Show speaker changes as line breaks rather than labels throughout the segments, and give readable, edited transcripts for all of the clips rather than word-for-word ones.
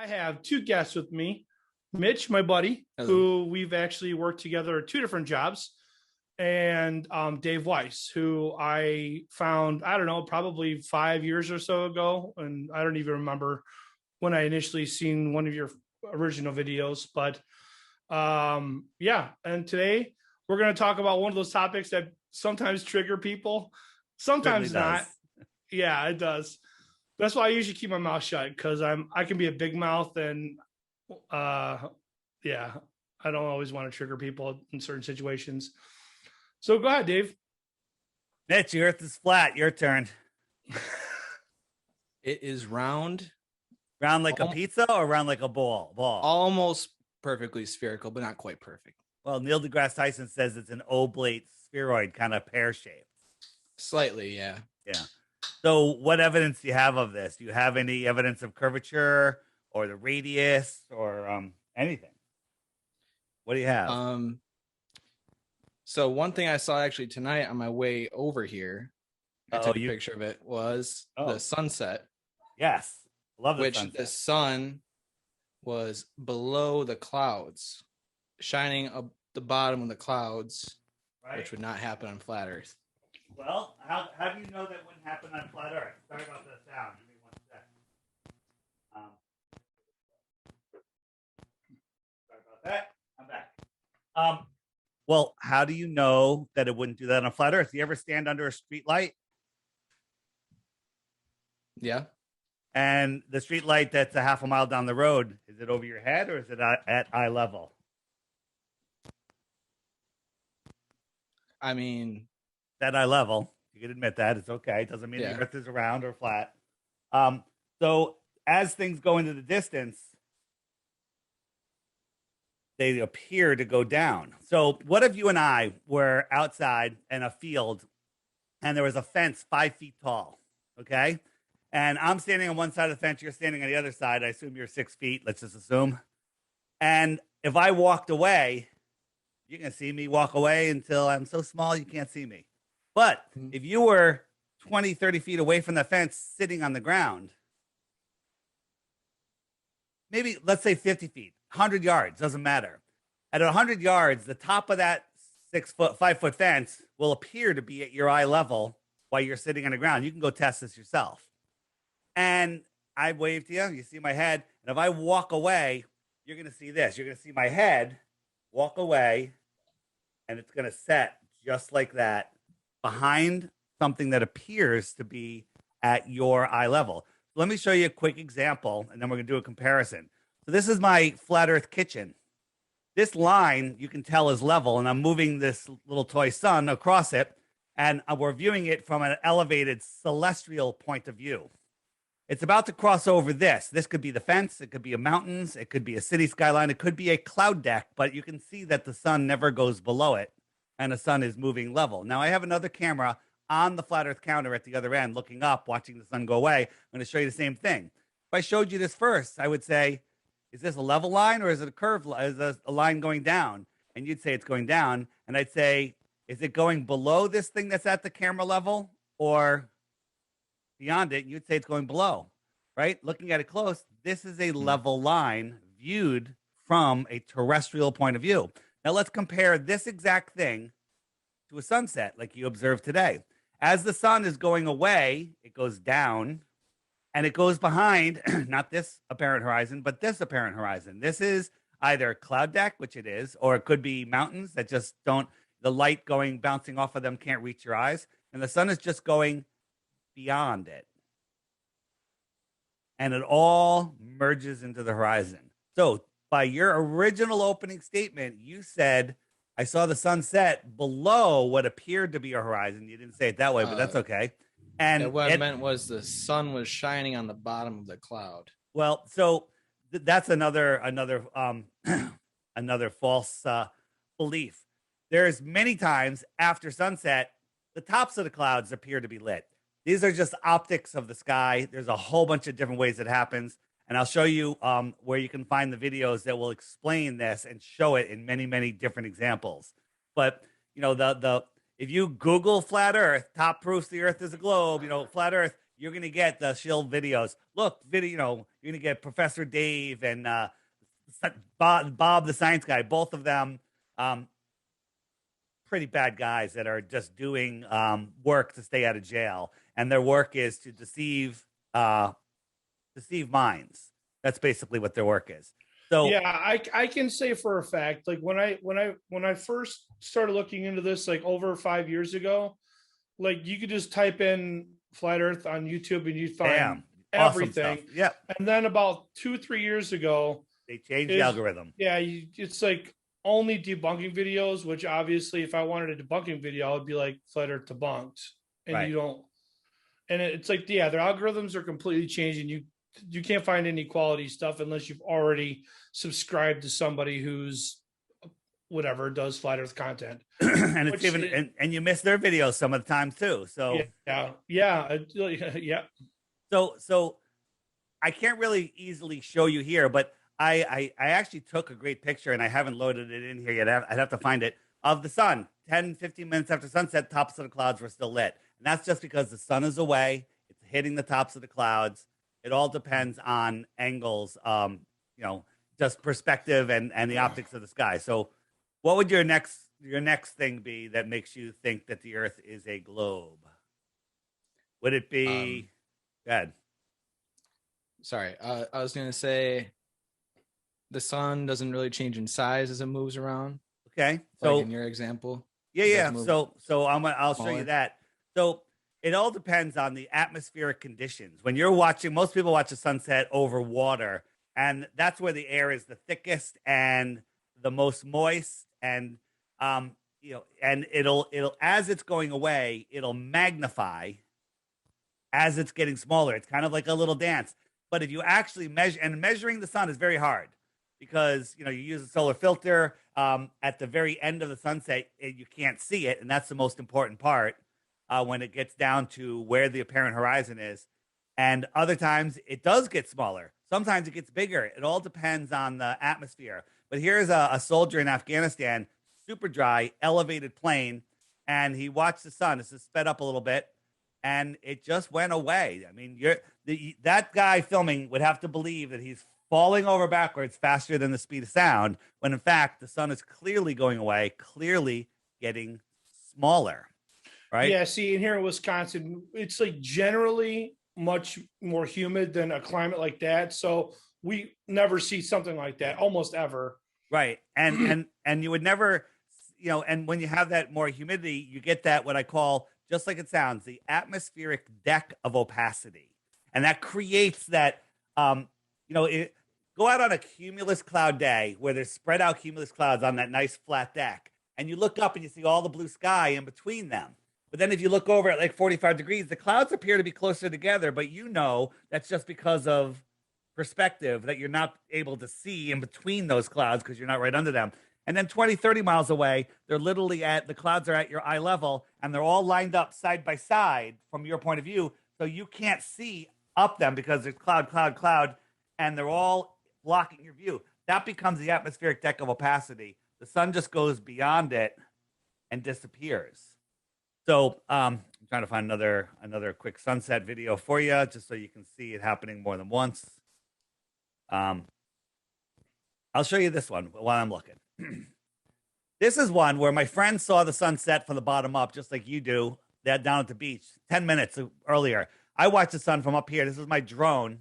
I have two guests with me. Mitch, my buddy,
Hello.
who we've actually worked together at two different jobs, and Dave Weiss, who I found, I don't know, probably 5 years or so ago. And I don't even remember when I initially seen one of your original videos. But yeah, and today we're going to talk about one of those topics that sometimes trigger people, sometimes not. Yeah, it does. That's why I usually keep my mouth shut, because I can be a big mouth, and yeah, I don't always want to trigger people in certain situations. So go ahead, Dave.
Mitch, the earth is flat. Your turn.
It is round,
Round like a pizza or round like a ball?
almost perfectly spherical, but not quite perfect.
Well, Neil deGrasse Tyson says it's an oblate spheroid, kind of pear-shaped.
Slightly, yeah.
Yeah. So what evidence do you have of this? Do you have any evidence of curvature or the radius or anything? What do you have?
So one thing I saw actually tonight on my way over here, I took a picture of it, was the sunset.
Yes. Love the
which
sunset.
The sun was below the clouds, shining up the bottom of the clouds,
Right.
which would not happen on flat Earth.
Well, how do you know that wouldn't happen on flat Earth? Sorry about the sound. Give me 1 second. Sorry about that. I'm back. Well, how do you know that it wouldn't do that on flat Earth? You ever stand under a street light?
Yeah.
And the street light that's a half a mile down the road, is it over your head or is it at eye level?
I mean,
At eye level. You can admit that. It's okay. It doesn't mean the Earth is round or flat. So as things go into the distance, they appear to go down. So what if you and I were outside in a field and there was a fence 5 feet tall, okay? And I'm standing on one side of the fence, you're standing on the other side. I assume you're 6 feet, let's just assume. And if I walked away, you're going to see me walk away until I'm so small you can't see me. But if you were 20, 30 feet away from the fence sitting on the ground, maybe let's say 50 feet, 100 yards, doesn't matter. At 100 yards, the top of that 5 foot fence will appear to be at your eye level while you're sitting on the ground. You can go test this yourself. And I wave to you, you see my head. And if I walk away, you're going to see this. You're going to see my head walk away, and it's going to set just like that behind something that appears to be at your eye level. Let me show you a quick example, and then we're going to do a comparison. So this is my flat Earth kitchen. This line, you can tell, is level, and I'm moving this little toy sun across it, and we're viewing it from an elevated celestial point of view. It's about to cross over this. This could be the fence. It could be a mountains. It could be a city skyline. It could be a cloud deck, but you can see that the sun never goes below it, and the sun is moving level. Now, I have another camera on the flat Earth counter at the other end, looking up, watching the sun go away. I'm going to show you the same thing. If I showed you this first, I would say, is this a level line or is it a curved line? Is a line going down? And you'd say it's going down. And I'd say, is it going below this thing that's at the camera level or beyond it? You'd say it's going below, right? Looking at it close, this is a level line viewed from a terrestrial point of view. Now let's compare this exact thing to a sunset like you observed today. As the sun is going away, it goes down and it goes behind, not this apparent horizon, but this apparent horizon. This is either cloud deck, which it is, or it could be mountains that just don't, the light going, bouncing off of them can't reach your eyes. And the sun is just going beyond it. And it all merges into the horizon. So by your original opening statement, you said, I saw the sun set below what appeared to be a horizon. You didn't say it that way, but that's okay. And
what I meant was the sun was shining on the bottom of the cloud.
Well, so that's another false belief. There's many times after sunset, the tops of the clouds appear to be lit. These are just optics of the sky. There's a whole bunch of different ways it happens. And I'll show you where you can find the videos that will explain this and show it in many, many different examples. But, you know, if you Google flat Earth, top proofs the Earth is a globe, you know, flat Earth, you're going to get the shill videos. Look, you're going to get Professor Dave and Bob the science guy, both of them pretty bad guys that are just doing work to stay out of jail. And their work is to deceive minds. That's basically what their work is. So
yeah, I can say for a fact, like when I first started looking into this, like over 5 years ago, like you could just type in flat Earth on YouTube and you'd find everything.
Awesome. Yeah.
And then about 2-3 years ago,
they changed the algorithm.
Yeah, it's like only debunking videos. Which obviously, if I wanted a debunking video, I would be like flat Earth debunked, and you don't. And it's like, yeah, their algorithms are completely changing. You can't find any quality stuff unless you've already subscribed to somebody who's whatever does flat Earth content.
And it's and you miss their videos some of the time too. So
yeah.
So I can't really easily show you here, but I actually took a great picture and I haven't loaded it in here yet. I'd have to find it, of the sun. 10, 15 minutes after sunset, tops of the clouds were still lit. And that's just because the sun is away. It's hitting the tops of the clouds. It all depends on angles, just perspective and the optics of the sky. So what would your next thing be that makes you think that the Earth is a globe? Would it be good?
Sorry, I was going to say the sun doesn't really change in size as it moves around.
Okay,
so like in your example,
yeah. So I'll show you that. So it all depends on the atmospheric conditions. When you're watching, most people watch a sunset over water, and that's where the air is the thickest and the most moist, and and it'll as it's going away, it'll magnify as it's getting smaller. It's kind of like a little dance. But if you actually measuring the sun is very hard, because you use a solar filter at the very end of the sunset, you can't see it, and that's the most important part when it gets down to where the apparent horizon is. And other times it does get smaller. Sometimes it gets bigger. It all depends on the atmosphere. But here's a soldier in Afghanistan, super dry, elevated plane, and he watched the sun. This is sped up a little bit, and it just went away. I mean, that guy filming would have to believe that he's falling over backwards faster than the speed of sound, when in fact the sun is clearly going away, clearly getting smaller, right?
Yeah, see, in here in Wisconsin, it's like generally much more humid than a climate like that. So we never see something like that, almost ever.
Right. And you would never, and when you have that more humidity, you get that, what I call, just like it sounds, the atmospheric deck of opacity. And that creates that, go out on a cumulus cloud day where there's spread out cumulus clouds on that nice flat deck, and you look up and you see all the blue sky in between them. But then if you look over at like 45 degrees, the clouds appear to be closer together, but that's just because of perspective, that you're not able to see in between those clouds because you're not right under them. And then 20, 30 miles away, they're literally the clouds are at your eye level, and they're all lined up side by side from your point of view. So you can't see up them because there's cloud, and they're all blocking your view. That becomes the atmospheric deck of opacity. The sun just goes beyond it and disappears. So I'm trying to find another quick sunset video for you, just so you can see it happening more than once. I'll show you this one while I'm looking. This is one where my friend saw the sunset from the bottom up, just like you do, down at the beach 10 minutes earlier. I watched the sun from up here. This is my drone,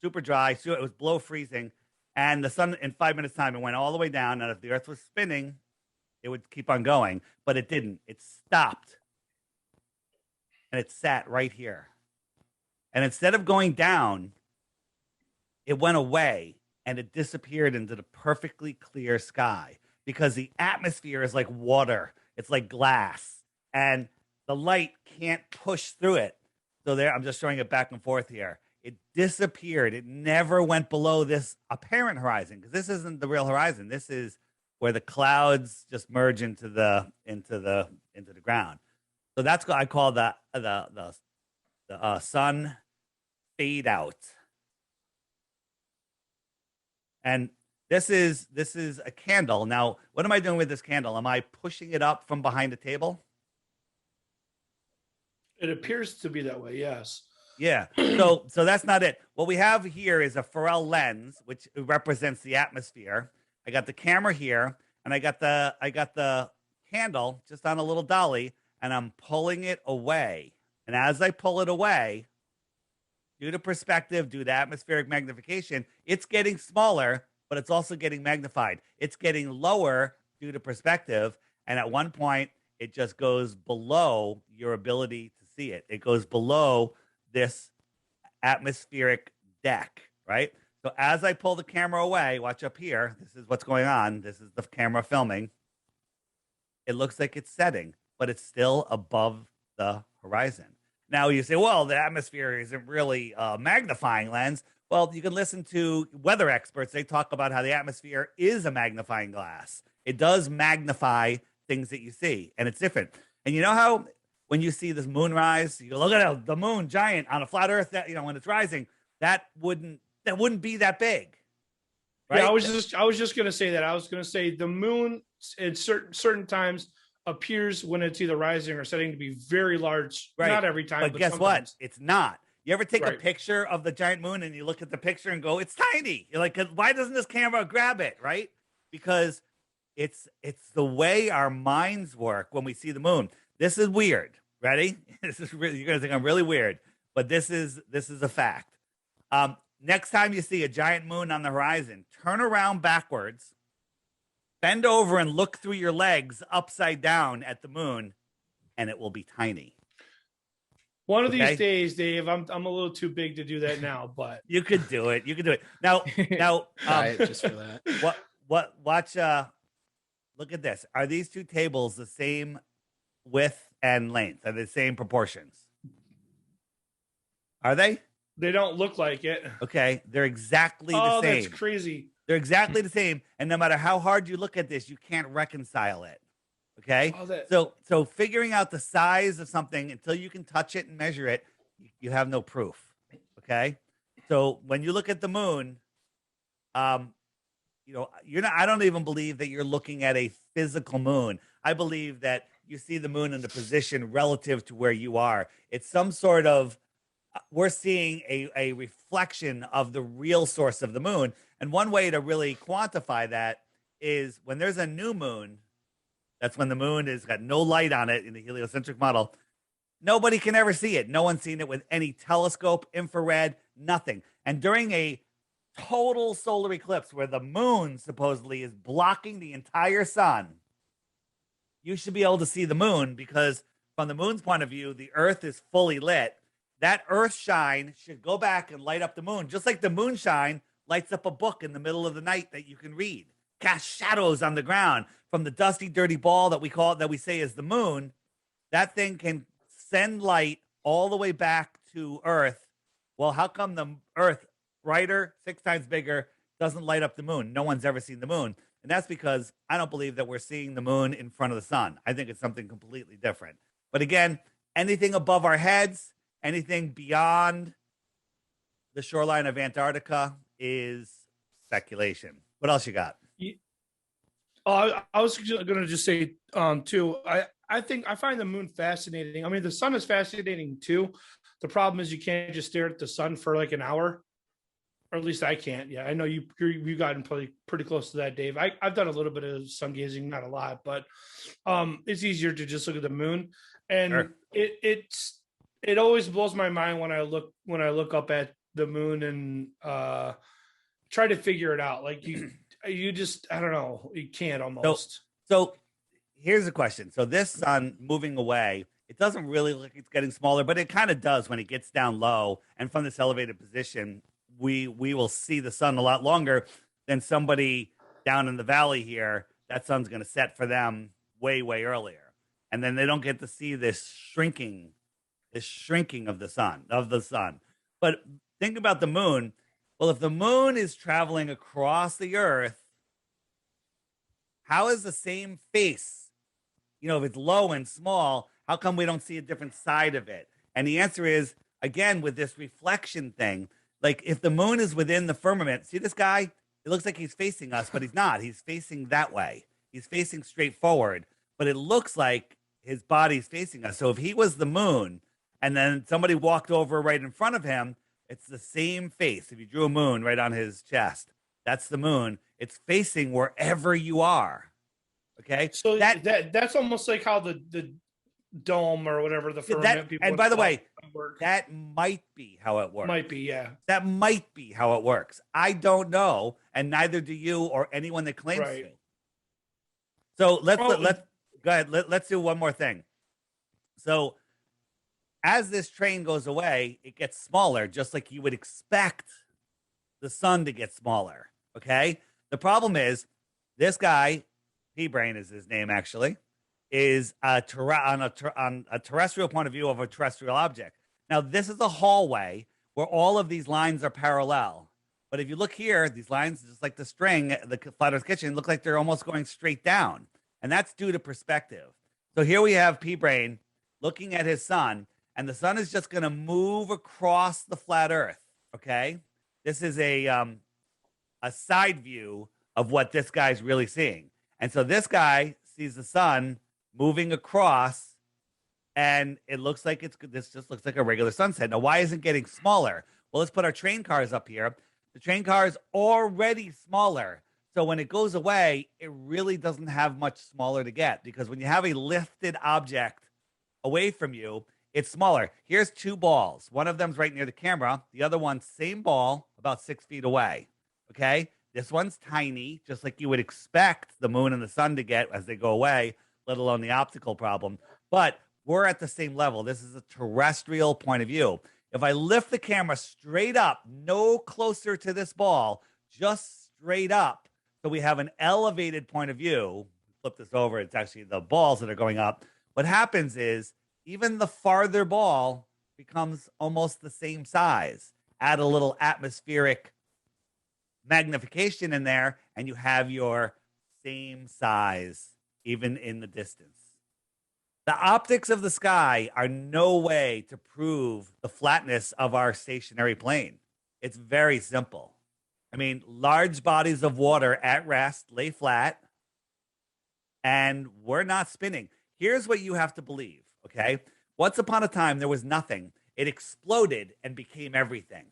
super dry. It was below freezing. And the sun, in 5 minutes' time, it went all the way down. And if the Earth was spinning, it would keep on going. But it didn't. It stopped. And it sat right here. And instead of going down, it went away and it disappeared into the perfectly clear sky, because the atmosphere is like water. It's like glass. And the light can't push through it. So there, I'm just showing it back and forth here. It disappeared. It never went below this apparent horizon, because this isn't the real horizon. This is where the clouds just merge into the ground. So that's what I call the sun fade out. And this is a candle. Now, what am I doing with this candle? Am I pushing it up from behind a table?
It appears to be that way, yes.
Yeah. So that's not it. What we have here is a Fresnel lens, which represents the atmosphere. I got the camera here, and I got the candle just on a little dolly, and I'm pulling it away. And as I pull it away, due to perspective, due to atmospheric magnification, it's getting smaller, but it's also getting magnified. It's getting lower due to perspective, and at one point, it just goes below your ability to see it. It goes below this atmospheric deck, right? So as I pull the camera away, watch up here. This is what's going on. This is the camera filming. It looks like it's setting, but it's still above the horizon. Now you say, well, the atmosphere isn't really a magnifying lens. Well, you can listen to weather experts. They talk about how the atmosphere is a magnifying glass. It does magnify things that you see, and it's different. And you know how when you see this moon rise, you look at the moon giant on a flat Earth. That when it's rising, that wouldn't be that big, right?
Yeah, I was just gonna say that. I was gonna say the moon at certain times appears when it's either rising or setting to be very large.
Right.
Not every time,
but guess
sometimes.
what? It's not. You ever take a
Right.
picture of the giant moon and you look at the picture and go, "It's tiny." You're like, "Why doesn't this camera grab it?" Right? Because it's the way our minds work when we see the moon. This is weird. Ready? This is really, you're gonna think I'm really weird, but this is a fact. Next time you see a giant moon on the horizon, turn around backwards, bend over, and look through your legs upside down at the moon, and it will be tiny.
One of these days, Dave, I'm a little too big to do that now, but
you could do it. You could do it now.
Just for that.
Watch. Look at this. Are these two tables the same width and length? Are they the same proportions? Are they?
They don't look like it.
Okay, they're exactly the same.
Oh, that's crazy.
They're exactly the same, and no matter how hard you look at this, you can't reconcile it. Okay, so figuring out the size of something until you can touch it and measure it, you have no proof. Okay, so when you look at the moon, you're not. I don't even believe that you're looking at a physical moon. I believe that you see the moon in the position relative to where you are. It's some sort of we're seeing a reflection of the real source of the moon. And one way to really quantify that is when there's a new moon. That's when the moon has got no light on it in the heliocentric model. Nobody can ever see it. No one's seen it with any telescope, infrared, nothing. And during a total solar eclipse where the moon supposedly is blocking the entire sun, you should be able to see the moon because from the moon's point of view, the Earth is fully lit. That Earth shine should go back and light up the moon, just like the moonshine lights up a book in the middle of the night that you can read. Cast shadows on the ground from the dusty, dirty ball that we say is the moon. That thing can send light all the way back to Earth. Well, how come the Earth, brighter, 6 times bigger, doesn't light up the moon? No one's ever seen the moon. And that's because I don't believe that we're seeing the moon in front of the sun. I think it's something completely different. But again, anything above our heads, anything beyond the shoreline of Antarctica is speculation. What else you got?
I was going to just say, too, I think I find the moon fascinating. I mean, the sun is fascinating, too. The problem is you can't just stare at the sun for like an hour, or at least I can't. Yeah, I know you've gotten pretty close to that, Dave. I've done a little bit of sun gazing, not a lot, but it's easier to just look at the moon. And sure. It always blows my mind when I look up at the moon and try to figure it out. Like you just, I don't know, you can't almost.
So here's a question. So this sun moving away, it doesn't really look like it's getting smaller, but it kind of does when it gets down low. And from this elevated position, we will see the sun a lot longer than somebody down in the valley here. That sun's going to set for them way, way earlier. And then they don't get to see this shrinking of the sun. But think about the moon. Well, if the moon is traveling across the Earth, how is the same face? If it's low and small, how come we don't see a different side of it? And the answer is, again, with this reflection thing, like if the moon is within the firmament, see this guy? It looks like he's facing us, but he's not. He's facing that way. He's facing straight forward, but it looks like his body's facing us. So if he was the moon and then somebody walked over right in front of him, it's the same face. If you drew a moon right on his chest, that's the moon. It's facing wherever you are. Okay.
So that's almost like how the dome or whatever the firmament people.
And by the way, that might be how it works.
Might be, yeah.
That might be how it works. I don't know, and neither do you or anyone that claims to. So let's go ahead. Let's do one more thing. So as this train goes away, it gets smaller, just like you would expect the sun to get smaller. Okay. The problem is this guy, P-Brain is his name actually, is on a terrestrial point of view of a terrestrial object. Now, this is a hallway where all of these lines are parallel. But if you look here, these lines, just like the string, the Flat Earth Kitchen, look like they're almost going straight down. And that's due to perspective. So here we have P-Brain looking at his sun, and the sun is just going to move across the flat Earth, okay? This is a side view of what this guy's really seeing. And so this guy sees the sun moving across, and it looks like this just looks like a regular sunset. Now, why isn't it getting smaller? Well, let's put our train cars up here. The train car is already smaller. So when it goes away, it really doesn't have much smaller to get, because when you have a lifted object away from you, it's smaller. Here's two balls. One of them's right near the camera. The other one, same ball, about 6 feet away. Okay? This one's tiny, just like you would expect the moon and the sun to get as they go away, let alone the optical problem. But we're at the same level. This is a terrestrial point of view. If I lift the camera straight up, no closer to this ball, just straight up, so we have an elevated point of view, flip this over, it's actually the balls that are going up. What happens is even the farther ball becomes almost the same size. Add a little atmospheric magnification in there, and you have your same size, even in the distance. The optics of the sky are no way to prove the flatness of our stationary plane. It's very simple. I mean, large bodies of water at rest lay flat, and we're not spinning. Here's what you have to believe, okay? Once upon a time, there was nothing. It exploded and became everything.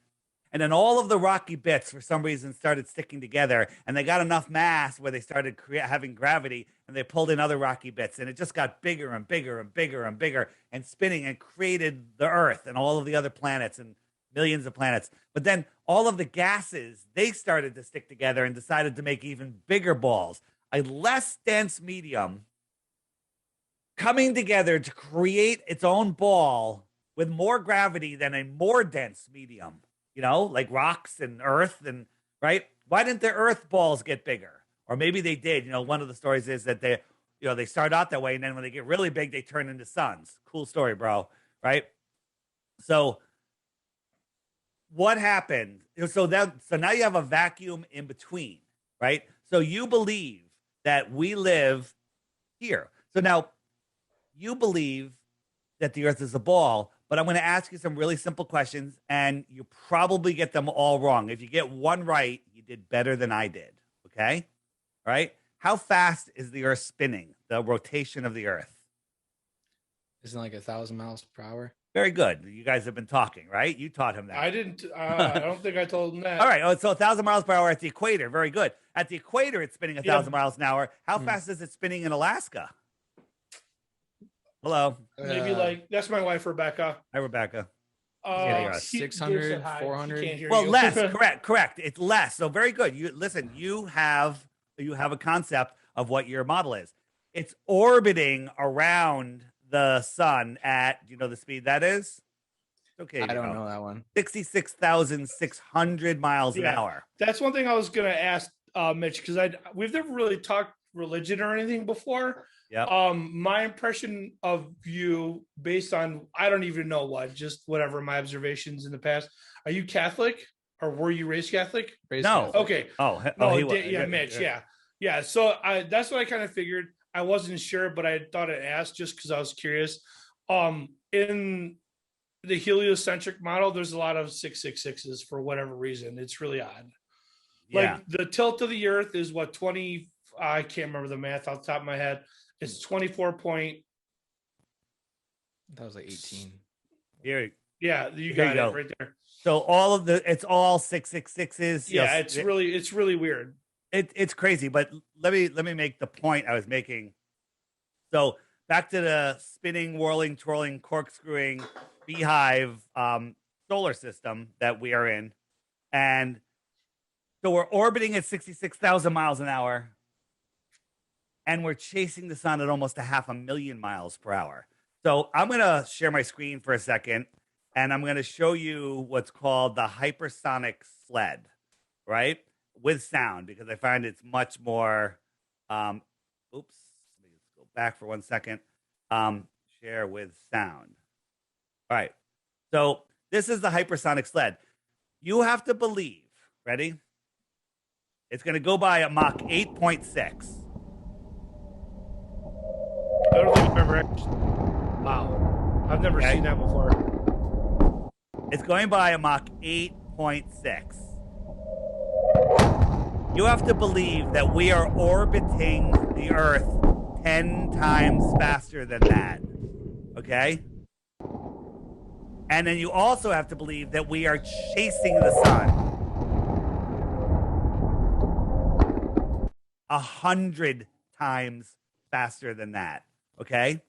And then all of the rocky bits, for some reason, started sticking together, and they got enough mass where they started having gravity, and they pulled in other rocky bits, and it just got bigger and bigger and bigger and bigger and spinning, and created the Earth and all of the other planets and millions of planets. But then all of the gases, they started to stick together and decided to make even bigger balls, a less dense medium coming together to create its own ball with more gravity than a more dense medium. You know, like rocks and earth, and right? Why didn't the earth balls get bigger? Or maybe they did. You know, one of the stories is that they start out that way, and then when they get really big, they turn into suns. Cool story, bro. Right? So what happened? So now you have a vacuum in between, right? So you believe that we live here. So now you believe that the earth is a ball, but I'm going to ask you some really simple questions, and you probably get them all wrong. If you get one right, you did better than I did. Okay? All right? How fast is the Earth spinning, the rotation of the Earth?
Isn't it like 1,000 miles per hour?
Very good. You guys have been talking, right? You taught him that.
I didn't. I don't think I told him that.
All right. Oh, so 1,000 miles per hour at the equator. Very good. At the equator, it's spinning 1,000 miles an hour. How fast is it spinning in Alaska? Hello.
Maybe that's my wife, Rebecca.
Hi, Rebecca.
600, 400.
Well, less. Correct. It's less. So very good. You have a concept of what your model is. It's orbiting around the sun at, the speed that is? Okay.
I don't know that one.
66,600 miles an hour.
That's one thing I was going to ask Mitch, because we've never really talked religion or anything before.
Yeah.
My impression of you, based on I don't even know what, just whatever my observations in the past. Are you Catholic, or were you raised Catholic?
No.
Okay.
Mitch.
Yeah. So that's what I kind of figured. I wasn't sure, but I thought I'd ask just because I was curious. In the heliocentric model, there's a lot of 666s for whatever reason. It's really odd.
Yeah.
Like the tilt of the Earth is what 20. I can't remember the math off the top of my head. It's 24 point.
That was like 18.
Here,
Yeah, you
here
got
you
it
go.
right there.
So it's all 666s.
Yeah, it's really weird.
It's crazy. But let me make the point I was making. So back to the spinning, whirling, twirling, corkscrewing beehive solar system that we are in, and so we're orbiting at 66,000 miles an hour, and we're chasing the sun at almost 500,000 miles per hour. So I'm going to share my screen for a second, and I'm going to show you what's called the hypersonic sled, right? With sound, because I find it's much more. Oops, let me just go back for 1 second. Share with sound. All right. So this is the hypersonic sled. You have to believe. Ready? It's going to go by at Mach 8.6.
I don't think I've ever actually. Wow, I've never seen that before.
It's going by a Mach 8.6. You have to believe that we are orbiting the Earth 10 times faster than that. Okay? And then you also have to believe that we are chasing the sun 100 times faster than that. Okay?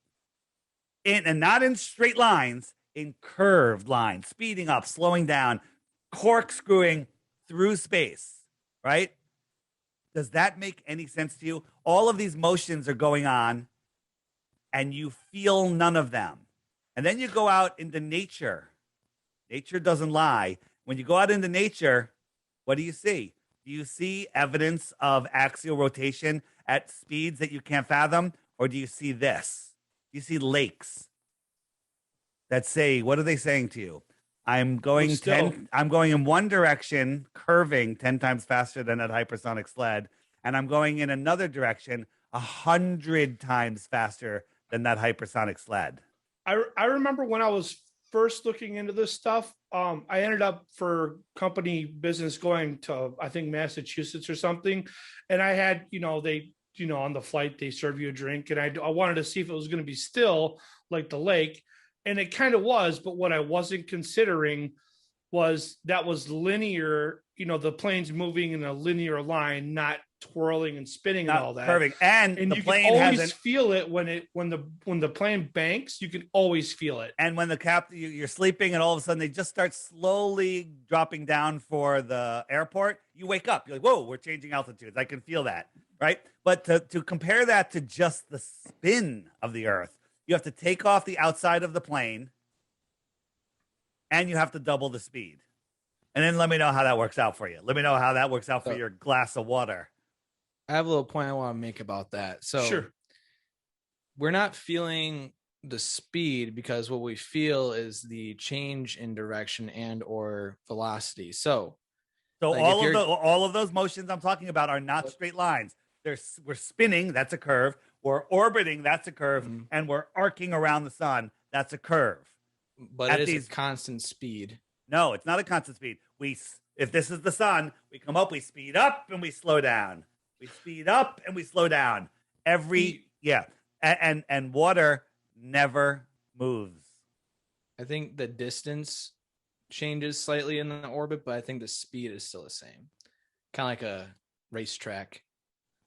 And not in straight lines, in curved lines, speeding up, slowing down, corkscrewing through space, right? Does that make any sense to you? All of these motions are going on, and you feel none of them. And then you go out into nature. Nature doesn't lie. When you go out into nature, what do you see? Do you see evidence of axial rotation at speeds that you can't fathom? Or do you see this? Do you see lakes that say, what are they saying to you? I'm going in one direction, curving 10 times faster than that hypersonic sled, and I'm going in another direction 100 times faster than that hypersonic sled.
I remember when I was first looking into this stuff, I ended up for company business going to, I think, Massachusetts or something. And I had, on the flight, they serve you a drink. And I wanted to see if it was going to be still like the lake. And it kind of was. But what I wasn't considering was that was linear, the plane's moving in a linear line, not twirling and spinning and all that.
Perfect. And the
you
plane
can always feel it when the plane banks. You can always feel it.
And when the you're sleeping, and all of a sudden they just start slowly dropping down for the airport, you wake up. You're like, "Whoa, we're changing altitudes." I can feel that, right? But to compare that to just the spin of the Earth, you have to take off the outside of the plane, and you have to double the speed. And then let me know how that works out for you. Let me know how that works out for your glass of water.
I have a little point I want to make about that. So
sure.
We're not feeling the speed because what we feel is the change in direction and or velocity. So
like all of those motions I'm talking about are not straight lines. We're spinning, that's a curve. We're orbiting, that's a curve. Mm-hmm. And we're arcing around the sun, that's a curve.
But it is a constant speed.
No, it's not a constant speed. If this is the sun, we come up, we speed up, and we slow down. We speed up and we slow down. And water never moves.
I think the distance changes slightly in the orbit, but I think the speed is still the same. Kind of like a racetrack.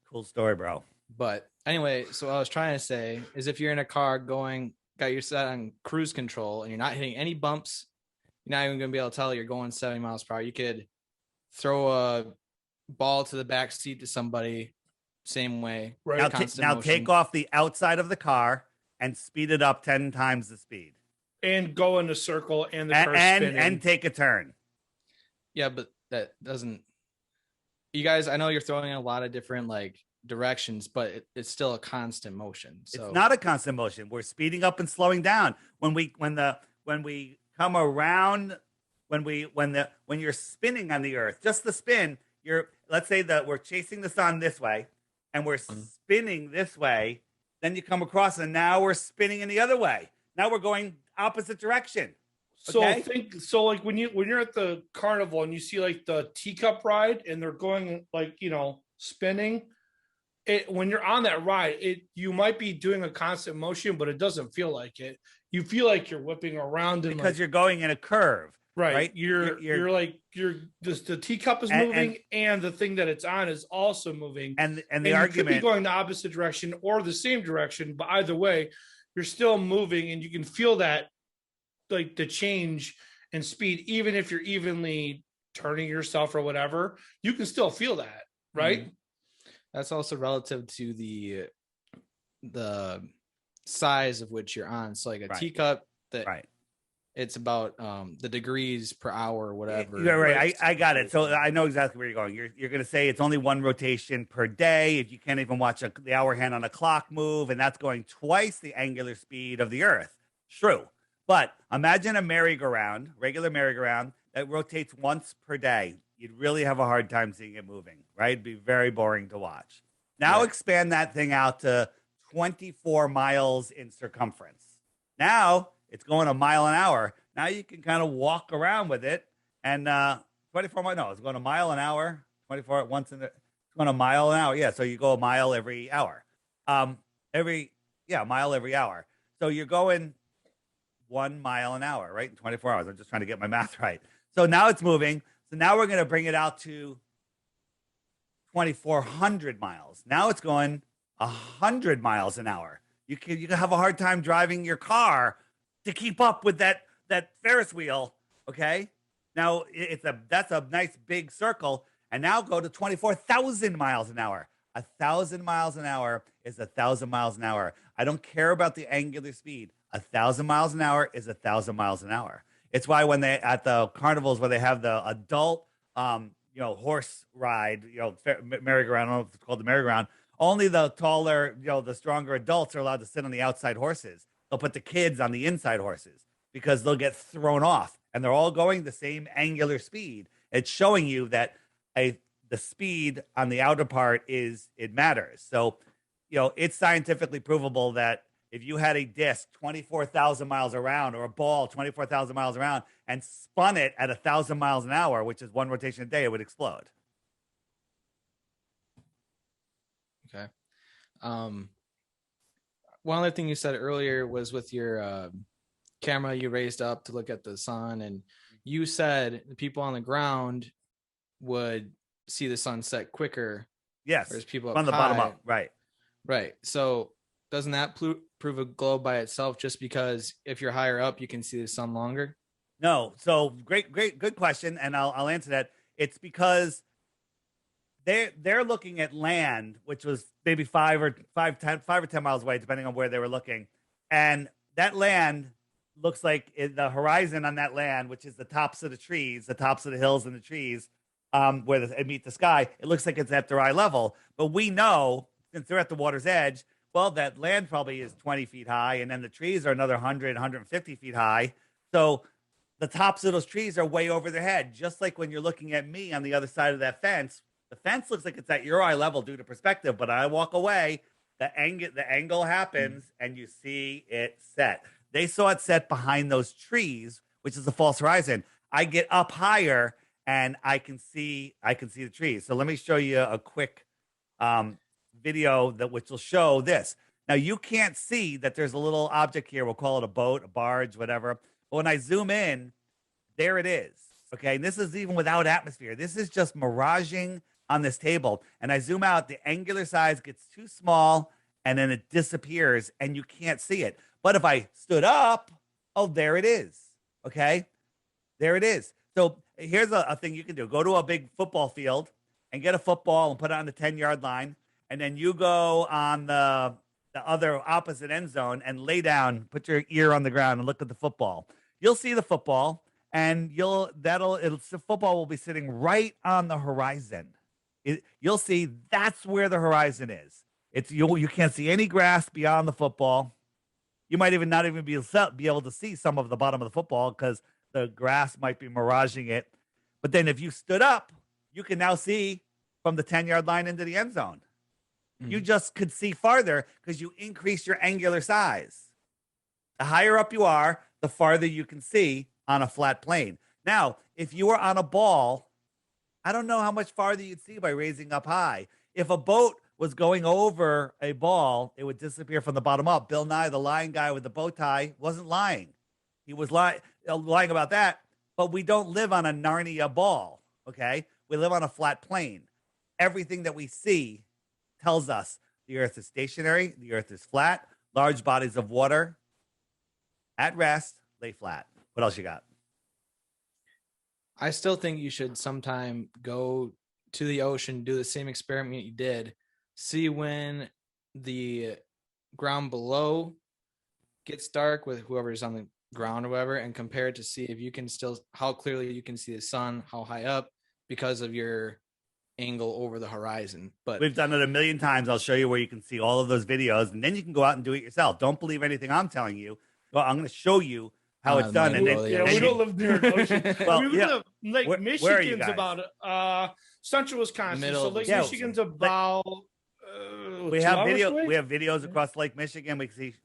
Cool story, bro.
But anyway, so what I was trying to say is if you're in a car got your set on cruise control and you're not hitting any bumps, you're not even going to be able to tell you're going 70 miles per hour. You could throw a ball to the back seat to somebody, same way.
Right. Now take off the outside of the car and speed it up 10 times the speed.
And go in a circle and the car spinning.
And take a turn.
Yeah, but that doesn't... You guys, I know you're throwing in a lot of different directions, but it's still a constant motion. So
it's not a constant motion. We're speeding up and slowing down. When we come around, when you're spinning on the Earth, just the spin, let's say that we're chasing the sun this way and we're spinning this way, then you come across and now we're spinning in the other way. Now we're going opposite direction. Okay?
So when you're at the carnival and you see the teacup ride and they're going spinning, when you're on that ride, you might be doing a constant motion, but it doesn't feel like it. you feel like you're whipping around and
because
like,
you're going in a curve.
right. You're like, just the teacup is moving and the thing that it's on is also moving.
And the
you
argument
could be going the opposite direction or the same direction, but either way, you're still moving and you can feel that, like the change in speed, even if you're evenly turning yourself or whatever, you can still feel that, right?
That's also relative to the size of which you're on. So like a teacup that it's about the degrees per hour or whatever.
You're right. I got it. So I know exactly where you're going. You're going to say it's only one rotation per day. If you can't even watch the hour hand on a clock move, and that's going twice the angular speed of the Earth. True. But imagine a merry-go-round, regular merry-go-round, that rotates once per day. You'd really have a hard time seeing it moving, right? It'd be very boring to watch. Now expand that thing out to 24 miles in circumference. Now it's going a mile an hour. Now you can kind of walk around with it. And 24 miles, no, it's going a mile an hour. 24 at once, it's going a mile an hour. Yeah, so you go a mile every hour. A mile every hour. So you're going 1 mile an hour, right? In 24 hours. I'm just trying to get my math right. So now it's moving. So now we're going to bring it out to 2,400 miles. Now it's going 100 miles an hour. You can have a hard time driving your car to keep up with that Ferris wheel. Okay. Now that's a nice big circle. And now go to 24,000 miles an hour. 1,000 miles an hour is 1,000 miles an hour. I don't care about the angular speed. 1,000 miles an hour is 1,000 miles an hour. It's why when they at the carnivals where they have the adult, horse ride, merry-go-round. I don't know if it's called the merry-go-round. Only the taller, the stronger adults are allowed to sit on the outside horses. They'll put the kids on the inside horses because they'll get thrown off, and they're all going the same angular speed. It's showing you that the speed on the outer part it matters. So, it's scientifically provable that if you had a disc 24,000 miles around or a ball 24,000 miles around and spun it at 1,000 miles an hour, which is one rotation a day, it would explode.
Okay. One other thing you said earlier was with your camera you raised up to look at the sun, and you said the people on the ground would see the sun set quicker.
Yes.
Whereas people
on the bottom up. Right.
Right. So doesn't that prove a globe by itself just because if you're higher up, you can see the sun longer?
No. So good question. And I'll answer that. It's because they're looking at land, which was maybe 5 or 10 miles away, depending on where they were looking. And that land looks like the horizon on that land, which is the tops of the trees, the tops of the hills and the trees, where they meet the sky. It looks like it's at their eye level. But we know, since they're at the water's edge, well, that land probably is 20 feet high, and then the trees are another 100, 150 feet high. So the tops of those trees are way over their head, just like when you're looking at me on the other side of that fence. The fence looks like it's at your eye level due to perspective, but I walk away, the angle happens, and you see it set. They saw it set behind those trees, which is a false horizon. I get up higher, and I can see the trees. So let me show you a quick video which will show this. Now you can't see that there's a little object here. We'll call it a boat, a barge, whatever. But when I zoom in, there it is. Okay, and this is even without atmosphere. This is just miraging on this table. And I zoom out, the angular size gets too small, and then it disappears, and you can't see it. But if I stood up, oh, there it is. Okay, there it is. So here's a thing you can do. Go to a big football field and get a football and put it on the 10-yard line. And then you go on the other opposite end zone and lay down, put your ear on the ground and look at the football. You'll see the football, and the football will be sitting right on the horizon. You'll see that's where the horizon is. You can't see any grass beyond the football. You might not even be able to see some of the bottom of the football because the grass might be miraging it. But then if you stood up, you can now see from the 10-yard line into the end zone. You just could see farther because you increase your angular size. The higher up you are, the farther you can see on a flat plane. Now, if you were on a ball, I don't know how much farther you'd see by raising up high. If a boat was going over a ball, it would disappear from the bottom up. Bill Nye, the lying guy with the bow tie, wasn't lying. He was lying about that. But we don't live on a Narnia ball, okay? We live on a flat plane. Everything that we see tells us the Earth is stationary, the Earth is flat, large bodies of water at rest, lay flat. What else you got?
I still think you should sometime go to the ocean, do the same experiment you did, see when the ground below gets dark with whoever's on the ground or whatever, and compare it to see if you can still, how clearly you can see the sun, how high up, because of your angle over the horizon. But
we've done it a million times. I'll show you where you can see all of those videos, and then you can go out and do it yourself. Don't believe anything I'm telling you. Well, I'm going to show you how it's done.
And then, we don't live near an ocean.
Well,
we live Lake Michigan's about central Wisconsin. So Lake Michigan's about
we have videos across Lake Michigan. We can see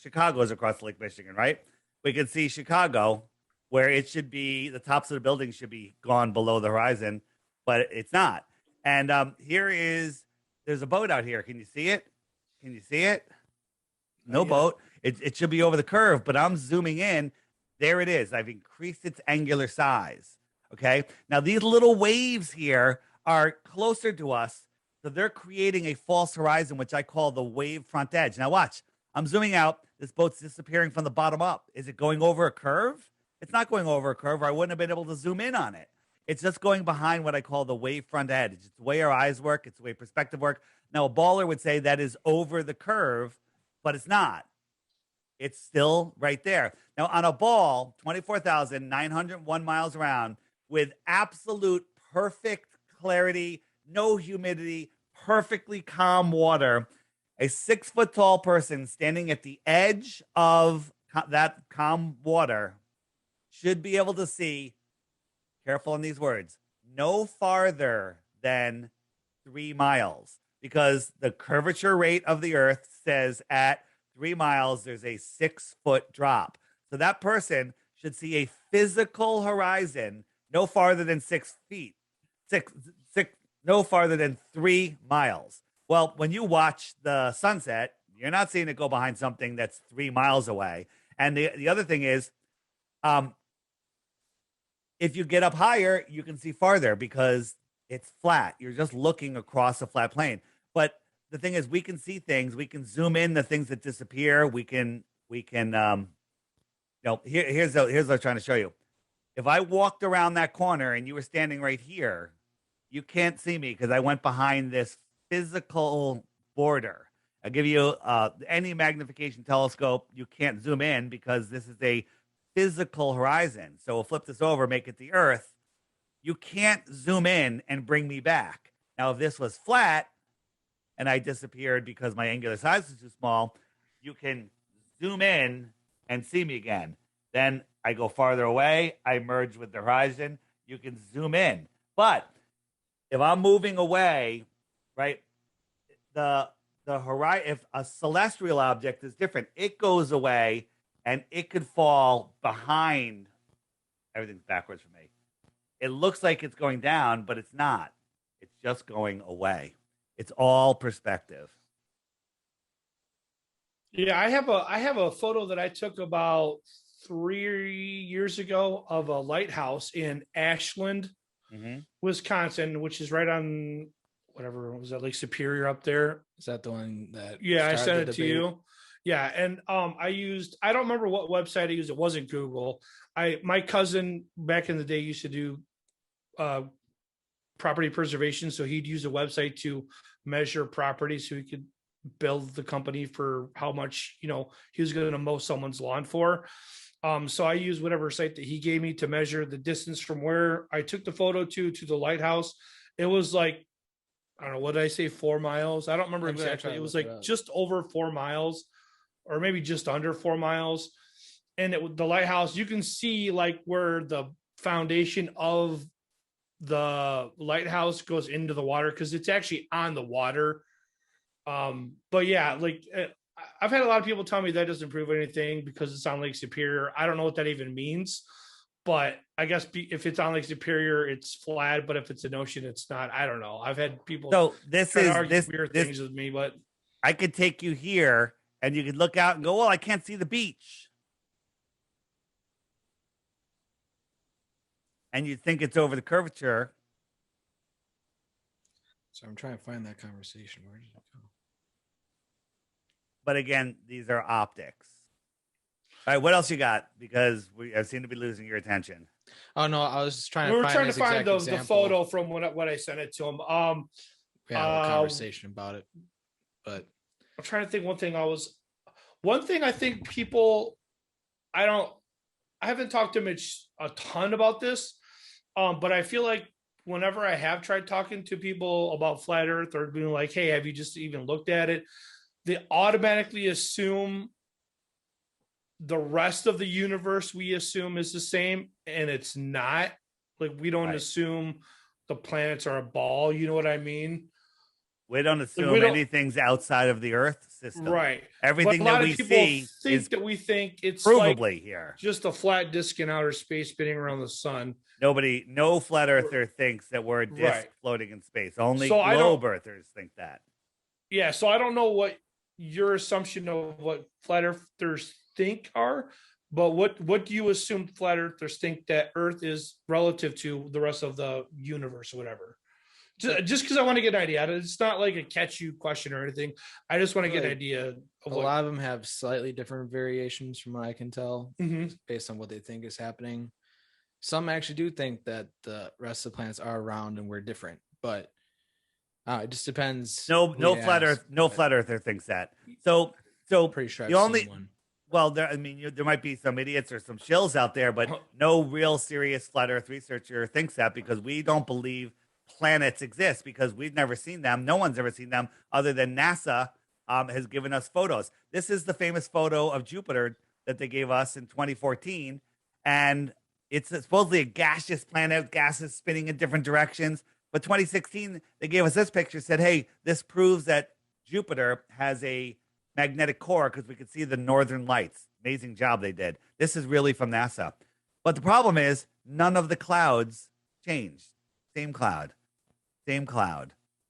Chicago's across Lake Michigan, right? We can see Chicago, where it should be, the tops of the buildings should be gone below the horizon, but it's not. And there's a boat out here. Can you see it? Can you see it? No boat. It should be over the curve, but I'm zooming in. There it is. I've increased its angular size. Okay. Now these little waves here are closer to us. So they're creating a false horizon, which I call the wave front edge. Now watch, I'm zooming out. This boat's disappearing from the bottom up. Is it going over a curve? It's not going over a curve, or I wouldn't have been able to zoom in on it. It's just going behind what I call the wave front edge. It's the way our eyes work. It's the way perspective work. Now a baller would say that is over the curve, but it's not. It's still right there. Now on a ball, 24,901 miles around, with absolute perfect clarity, no humidity, perfectly calm water, a 6-foot tall person standing at the edge of that calm water should be able to see, careful in these words, no farther than 3 miles, because the curvature rate of the Earth says at 3 miles, there's a 6-foot drop. So that person should see a physical horizon no farther than 6 feet, no farther than 3 miles. Well, when you watch the sunset, you're not seeing it go behind something that's 3 miles away. And the other thing is, if you get up higher, you can see farther because it's flat. You're just looking across a flat plane. But the thing is, we can see things. We can zoom in the things that disappear. Here's what I'm trying to show you. If I walked around that corner and you were standing right here, you can't see me because I went behind this physical border. I'll give you any magnification telescope. You can't zoom in because this is a physical horizon. So we'll flip this over, make it the Earth. You can't zoom in and bring me back. Now, if this was flat and I disappeared because my angular size is too small, you can zoom in and see me again. Then I go farther away. I merge with the horizon. You can zoom in. But if I'm moving away, right, the horizon, if a celestial object is different, it goes away and it could fall behind. Everything's backwards for me. It looks like it's going down, but it's not. It's just going away. It's all perspective.
Yeah, I have a photo that I took about 3 years ago of a lighthouse in Ashland, Wisconsin, which is right on whatever was that, Lake Superior up there.
Is that the one that?
Yeah, I sent it to you. Yeah, and I don't remember what website I used. It wasn't Google. My cousin back in the day used to do property preservation, so he'd use a website to measure property so he could build the company for how much he was going to mow someone's lawn for. So I used whatever site that he gave me to measure the distance from where I took the photo to the lighthouse. It was like, I don't know, what did I say, 4 miles? I don't remember exactly. It was like just over 4 miles, or maybe just under 4 miles. And the lighthouse, you can see like where the foundation of the lighthouse goes into the water, because it's actually on the water. But yeah, like I've had a lot of people tell me that doesn't prove anything because it's on Lake Superior. I don't know what that even means. but I guess if it's on Lake Superior, it's flat. But if it's an ocean, it's not. I don't know. I've had people
So this
try to
is
argue
this
weird
this
things with me, but
I could take you here and you could look out and go, well, I can't see the beach. And you'd think it's over the curvature.
So I'm trying to find that conversation. Where did it go?
But again, these are optics. All right, what else you got? Because I seem to be losing your attention.
Oh no, I was just trying
we
to
were
find
trying to
this
find
exact
the
example.
photo from what I sent it to him.
We had a conversation about it, but
I'm trying to think. One thing I think people, I haven't talked to Mitch a ton about this, but I feel like whenever I have tried talking to people about flat Earth or being like, "Hey, have you just even looked at it?" They automatically assume the rest of the universe we assume is the same, and it's not. Like, we don't assume the planets are a ball. You know what I mean?
We don't assume anything's outside of the Earth system.
Right.
Everything that we see is
that we think it's
provably
like
here.
Just a flat disk in outer space spinning around the sun.
No flat earther thinks that we're a disk floating in space. Only globe earthers think that.
Yeah, so I don't know what your assumption of what flat earthers think are, but what do you assume flat earthers think that Earth is relative to the rest of the universe or whatever? Just because I want to get an idea. It's not like a catch you question or anything. I just want to get an idea of
a lot of them have slightly different variations from what I can tell, based on what they think is happening. Some actually do think that the rest of the planets are round and we're different, but it just depends.
No flat earther thinks that. So
pretty sure
the only one. Well, there might be some idiots or some shills out there, but no real serious flat Earth researcher thinks that, because we don't believe planets exist, because we've never seen them. No one's ever seen them other than NASA has given us photos. This is the famous photo of Jupiter that they gave us in 2014, and it's supposedly a gaseous planet, gases spinning in different directions. But 2016, they gave us this picture, said, hey, this proves that Jupiter has a magnetic core because we could see the northern lights. Amazing job they did. This is really from NASA. But the problem is none of the clouds changed. Same cloud.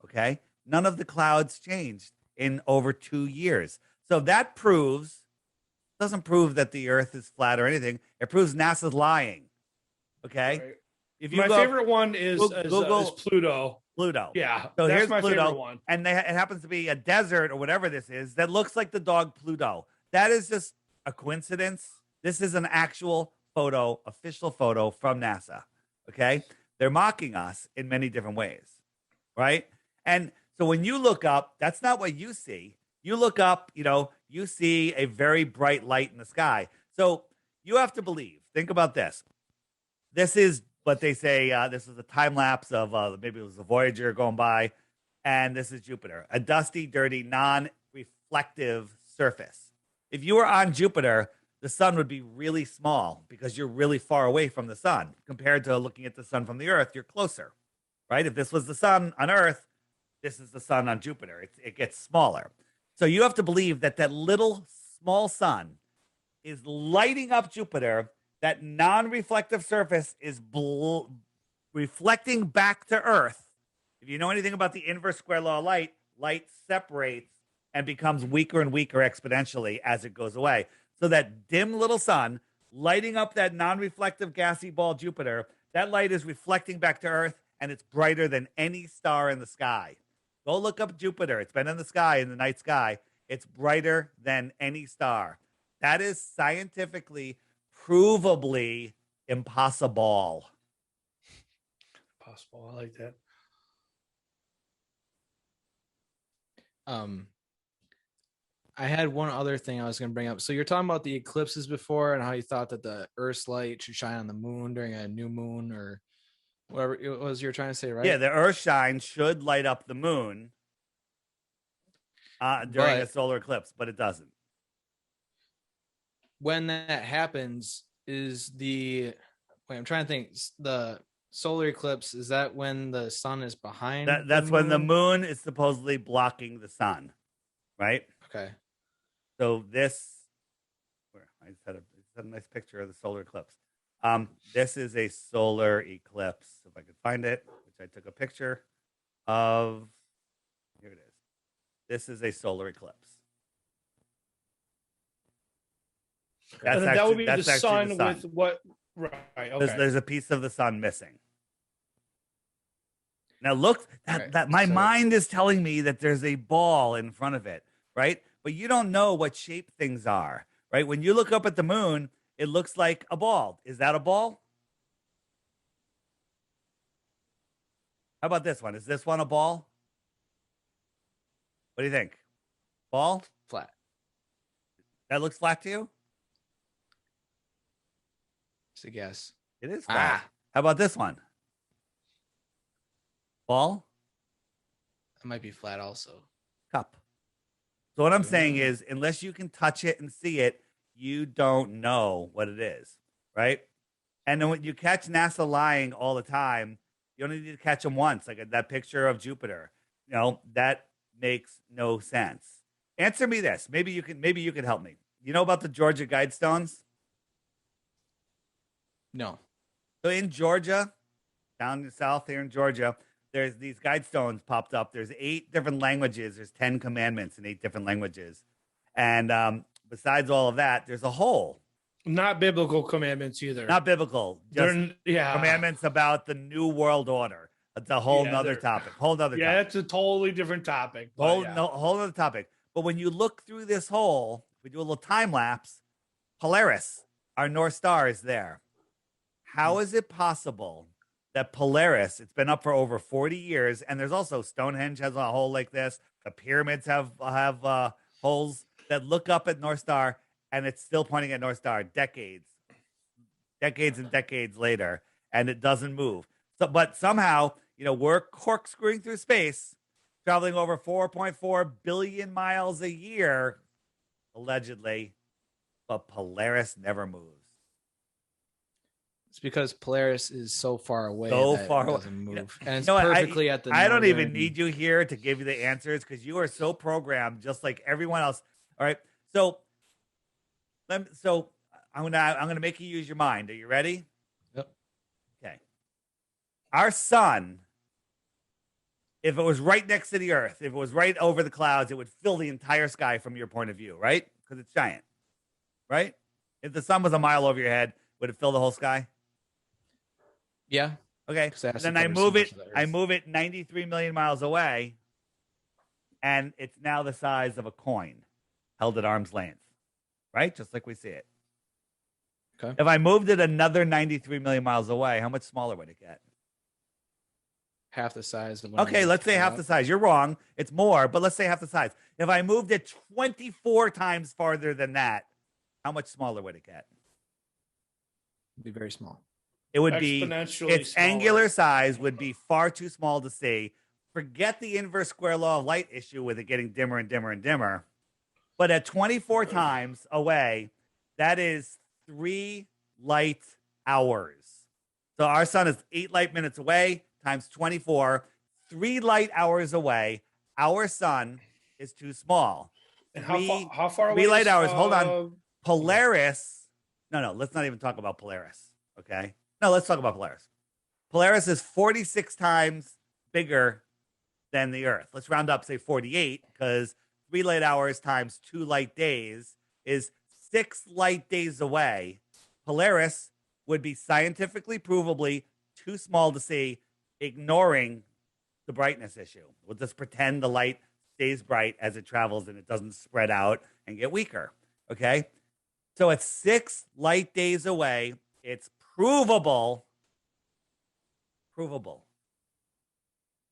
Okay? None of the clouds changed in over 2 years. So that doesn't prove that the Earth is flat or anything. It proves NASA's lying. Okay?
Right. If my favorite one is Pluto.
Pluto.
Yeah,
so
that's
here's
my
Pluto,
favorite one.
And it happens to be a desert or whatever this is that looks like the dog Pluto. That is just a coincidence. This is an actual photo, official photo from NASA. Okay? They're mocking us in many different ways, right? And so when you look up, that's not what you see. You look up, you see a very bright light in the sky. So you have to believe. Think about this. This is what they say. This is a time lapse of maybe it was a Voyager going by, and this is Jupiter, a dusty, dirty, non-reflective surface. If you were on Jupiter, the sun would be really small because you're really far away from the sun compared to looking at the sun from the Earth. You're closer, right? If this was the sun on Earth, this is the sun on Jupiter. It gets smaller. So you have to believe that little small sun is lighting up Jupiter. That non-reflective surface is reflecting back to Earth. If you know anything about the inverse square law of light, light separates and becomes weaker and weaker exponentially as it goes away. So that dim little sun lighting up that non-reflective gassy ball Jupiter, that light is reflecting back to Earth, and it's brighter than any star in the sky. Go look up Jupiter. It's been in the sky, in the night sky. It's brighter than any star. That is scientifically provably impossible.
Possible. I like that.
I had one other thing I was going to bring up. So you're talking about the eclipses before and how you thought that the Earth's light should shine on the moon during a new moon or whatever it was you were trying to say, right?
Yeah, the Earth shine should light up the moon during a solar eclipse, but it doesn't.
When that happens, I'm trying to think, the solar eclipse, is that when the sun is behind?
That's when the moon is supposedly blocking the sun, right?
Okay.
So I just had a nice picture of the solar eclipse. This is a solar eclipse. If I could find it, which I took a picture of. Here it is. This is a solar eclipse.
And then that would be the sun with what? Right. Okay.
There's a piece of the sun missing. Now look, my mind is telling me that there's a ball in front of it, right? But you don't know what shape things are, right? When you look up at the moon, it looks like a ball. Is that a ball? How about this one? Is this one a ball? What do you think? Ball?
Flat.
That looks flat to you?
It's a guess.
It is flat. How about this one? Ball?
It might be flat also.
Cup. So what I'm saying is, unless you can touch it and see it, you don't know what it is, right? And then when you catch NASA lying all the time, you only need to catch them once, like that picture of Jupiter. You know, that makes no sense. Answer me this. Maybe you can help me. You know about the Georgia Guidestones?
No.
So in Georgia, down in the south here in Georgia, there's these Guidestones popped up. There's 8 different languages. There's 10 commandments in 8 different languages. And besides all of that, there's a whole.
Not biblical commandments either.
Not biblical. Just commandments about the new world order. It's a whole nother topic.
It's a totally different topic.
Whole other topic. But when you look through this hole, we do a little time lapse. Polaris, our North Star, is there. How is it possible that Polaris, it's been up for over 40 years, and there's also Stonehenge has a hole like this. The pyramids have holes that look up at North Star, and it's still pointing at North Star decades and decades later, and it doesn't move. So, but somehow, we're corkscrewing through space, traveling over 4.4 billion miles a year, allegedly, but Polaris never moves.
It's because Polaris is so far away.
It doesn't
move. And it's perfectly at the
I don't even need you here to give you the answers because you are so programmed just like everyone else. All right. So I'm gonna make you use your mind. Are you ready?
Yep.
Okay. Our sun, if it was right next to the Earth, if it was right over the clouds, it would fill the entire sky from your point of view, right? Because it's giant, right? If the sun was a mile over your head, would it fill the whole sky?
Yeah.
Okay. Then I move it 93 million miles away, and it's now the size of a coin held at arm's length, right? Just like we see it.
Okay.
If I moved it another 93 million miles away, how much smaller would it get?
Half the size.
Okay, let's say half the size. You're wrong. It's more, but let's say half the size. If I moved it 24 times farther than that, how much smaller would it get?
It'd be very small.
It would be its angular size would be far too small to see. Forget the inverse square law of light issue with it getting dimmer and dimmer and dimmer. But at 24 times away, that is 3 light hours. So our sun is 8 light minutes away times 24, 3 light hours away. Our sun is too small.
And how far away?
3 light hours. Hold on. Polaris. No, let's not even talk about Polaris. Okay. No, let's talk about Polaris. Polaris is 46 times bigger than the Earth. Let's round up, say 48, because 3 light hours times 2 light days is 6 light days away. Polaris would be scientifically provably too small to see, ignoring the brightness issue. We'll just pretend the light stays bright as it travels and it doesn't spread out and get weaker. Okay. So it's 6 light days away. It's provable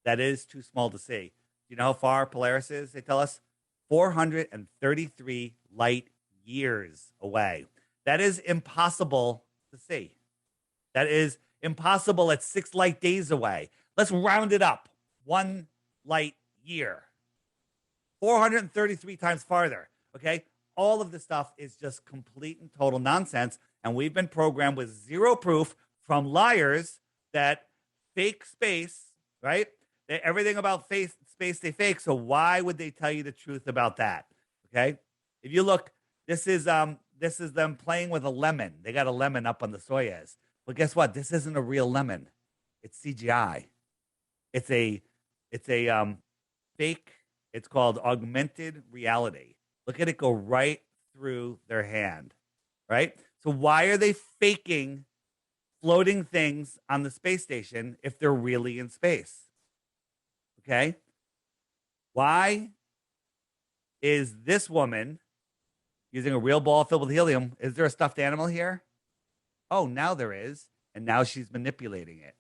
that is too small to see. You know how far Polaris is? They tell us 433 light years away. That is impossible to see. That is impossible at 6 light days away. Let's round it up. 1 light year. 433 times farther. Okay. All of this stuff is just complete and total nonsense. And we've been programmed with zero proof from liars that fake space, right? Everything about space they fake. So why would they tell you the truth about that? Okay. If you look, this is this is them playing with a lemon. They got a lemon up on the Soyuz. But guess what? This isn't a real lemon. It's CGI. It's a fake. It's called augmented reality. Look at it go right through their hand, right? So why are they faking floating things on the space station if they're really in space? Okay. Why is this woman using a real ball filled with helium? Is there a stuffed animal here? Oh, now there is. And now she's manipulating it.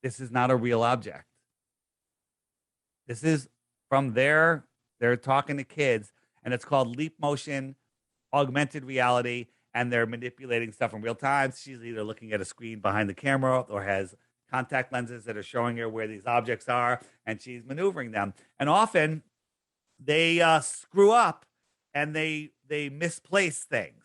This is not a real object. This is from they're talking to kids, and it's called leap motion, augmented reality, and they're manipulating stuff in real time. She's either looking at a screen behind the camera or has contact lenses that are showing her where these objects are, and she's maneuvering them. And often they screw up and they misplace things,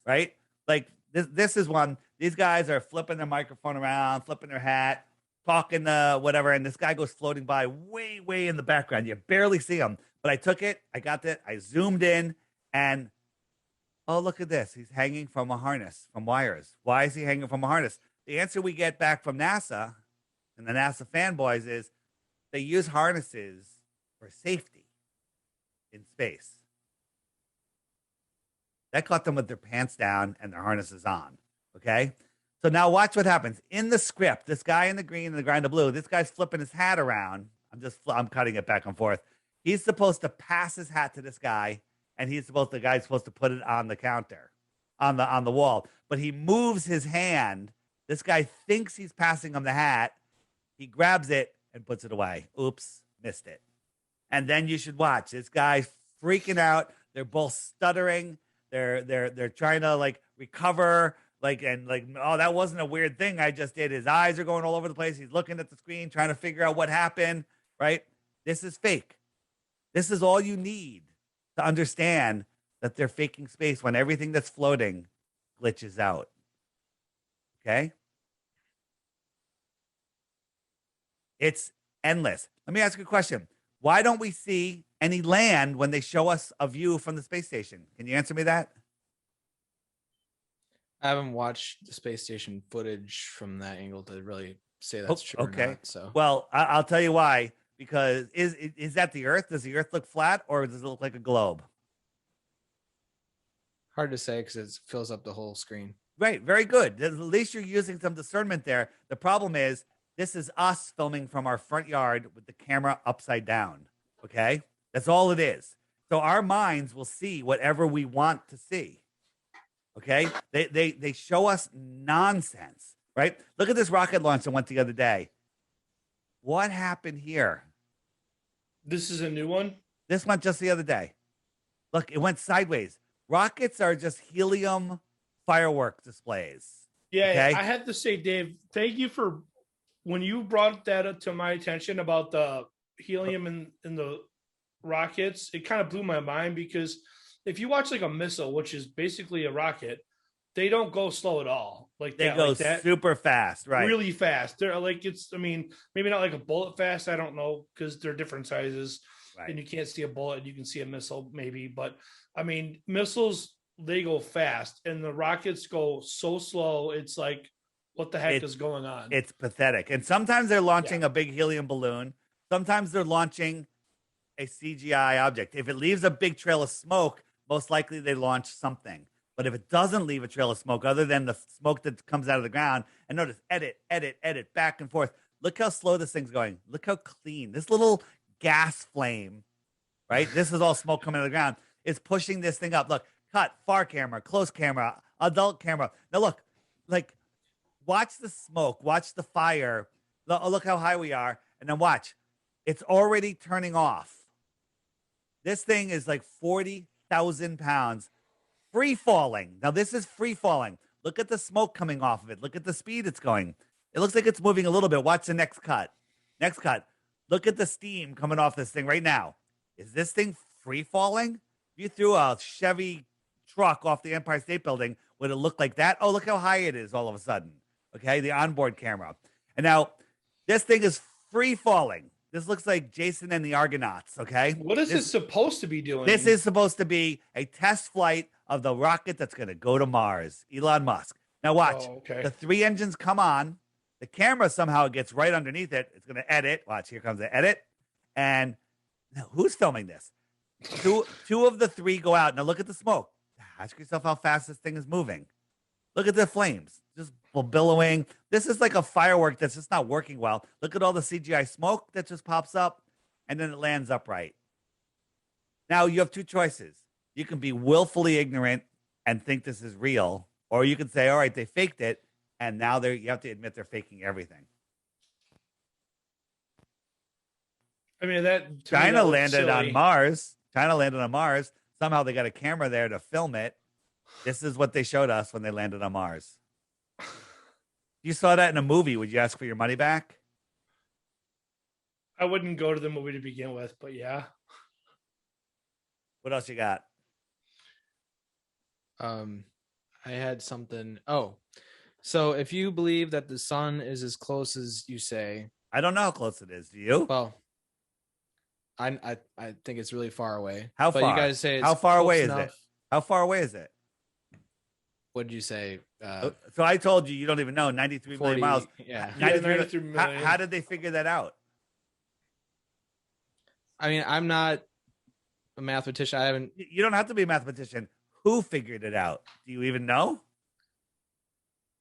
right? Like this is one. These guys are flipping their microphone around, flipping their hat, talking whatever, and this guy goes floating by way in the background. You barely see him, but I took it, I got it, I zoomed in, and oh, look at this. He's hanging from a harness, from wires. Why is he hanging from a harness? The answer we get back from NASA and the NASA fanboys is they use harnesses for safety in space. That caught them with their pants down and their harnesses on. Okay. So now watch what happens in the script. This guy in the green and the guy in the blue, this guy's flipping his hat around. I'm cutting it back and forth. He's supposed to pass his hat to this guy, and the guy's supposed to put it on the counter, on the wall. But he moves his hand. This guy thinks he's passing him the hat. He grabs it and puts it away. Oops, missed it. And then you should watch. This guy's freaking out. They're both stuttering. They're trying to like recover. Oh, that wasn't a weird thing I just did. His eyes are going all over the place. He's looking at the screen, trying to figure out what happened, right? This is fake. This is all you need to understand that they're faking space when everything that's floating glitches out. Okay? It's endless. Let me ask you a question. Why don't we see any land when they show us a view from the space station? Can you answer me that?
I haven't watched the space station footage from that angle to really say that's true.
Okay.
Or not, so
well, I'll tell you why. Because is that the Earth? Does the Earth look flat or does it look like a globe?
hard to say because it fills up the whole screen.
Right. Very good. At least you're using some discernment there. The problem is this is us filming from our front yard with the camera upside down. Okay. That's all it is. So our minds will see whatever we want to see. Okay. They show us nonsense, right? Look at this rocket launch that went the other day. What happened here?
This is a new one?
This went just the other day. Look, it went sideways. Rockets are just helium firework displays.
Yeah,
okay?
I have to say, Dave, thank you for when you brought that up to my attention about the helium in the rockets. It kind of blew my mind because if you watch like a missile, which is basically a rocket, they don't go slow at all. Like
they go super fast, right?
Really fast. They're like maybe not like a bullet fast. I don't know because they're different sizes, right. And you can't see a bullet. You can see a missile maybe, but I mean missiles they go fast, and the rockets go so slow. It's like, what the heck is going on?
It's pathetic. And sometimes they're launching a big helium balloon. Sometimes they're launching a CGI object. If it leaves a big trail of smoke, most likely they launch something. But if it doesn't leave a trail of smoke, other than the smoke that comes out of the ground, and notice, edit, back and forth. Look how slow this thing's going. Look how clean. This little gas flame, right? This is all smoke coming out of the ground. Is pushing this thing up. Look, cut, far camera, close camera, adult camera. Now look, like, watch the smoke, watch the fire. Look how high we are. And then watch. It's already turning off. This thing is like 40,000 pounds. Free falling. Now, this is free falling. Look at the smoke coming off of it. Look at the speed it's going. It looks like it's moving a little bit. Watch the next cut. Next cut. Look at the steam coming off this thing right now. Is this thing free falling? If you threw a Chevy truck off the Empire State Building, would it look like that? Oh, look how high it is all of a sudden. Okay, the onboard camera. And now, this thing is free falling. This looks like Jason and the Argonauts, okay?
What is this supposed to be doing?
This is supposed to be a test flight of the rocket that's going to go to Mars. Elon Musk. Now watch.
Oh, okay.
The 3 engines come on. The camera somehow gets right underneath it. It's going to edit. Watch, here comes the edit. And who's filming this? Two of the 3 go out. Now look at the smoke. Ask yourself how fast this thing is moving. Look at the flames just billowing. This is like a firework that's just not working well. Look at all the CGI smoke that just pops up and then it lands upright. Now you have 2 choices. You can be willfully ignorant and think this is real, or you can say, all right, they faked it. And now you have to admit they're faking everything.
I mean,
China landed on Mars. China landed on Mars. Somehow they got a camera there to film it. This is what they showed us when they landed on Mars. If you saw that in a movie, would you ask for your money back?
I wouldn't go to the movie to begin with, but yeah.
What else you got?
I had something. Oh, so if you believe that the sun is as close as you say,
I don't know how close it is. Do you?
Well, I think it's really far away.
How far?
You guys say it's
how far away
enough.
Is it? How far away is it?
What did you say?
So I told you don't even know. 93 million miles.
Yeah.
93 million.
How did they figure that out?
I mean, I'm not a mathematician. I haven't.
You don't have to be a mathematician. Who figured it out? Do you even know?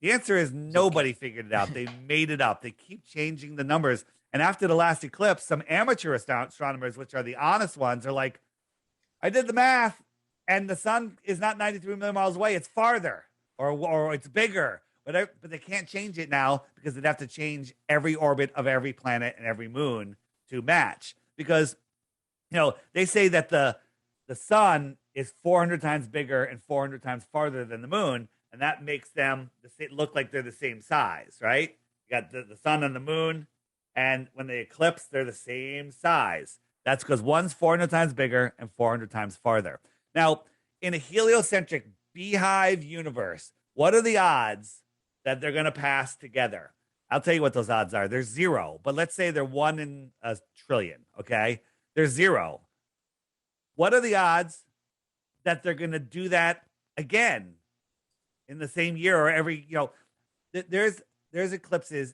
The answer is nobody figured it out. They made it up. They keep changing the numbers. And after the last eclipse, some amateur astronomers, which are the honest ones, are like, I did the math, and the sun is not 93 million miles away. It's farther, or it's bigger. But they can't change it now because they'd have to change every orbit of every planet and every moon to match. Because, they say that the sun is 400 times bigger and 400 times farther than the moon, and that makes them look like they're the same size, right? You got the sun and the moon, and when they eclipse, they're the same size. That's because one's 400 times bigger and 400 times farther. Now, in a heliocentric beehive universe, what are the odds that they're going to pass together? I'll tell you what those odds are. There's 0, but let's say they're 1 in a trillion, okay? There's 0. What are the odds that they're going to do that again in the same year or every, there's eclipses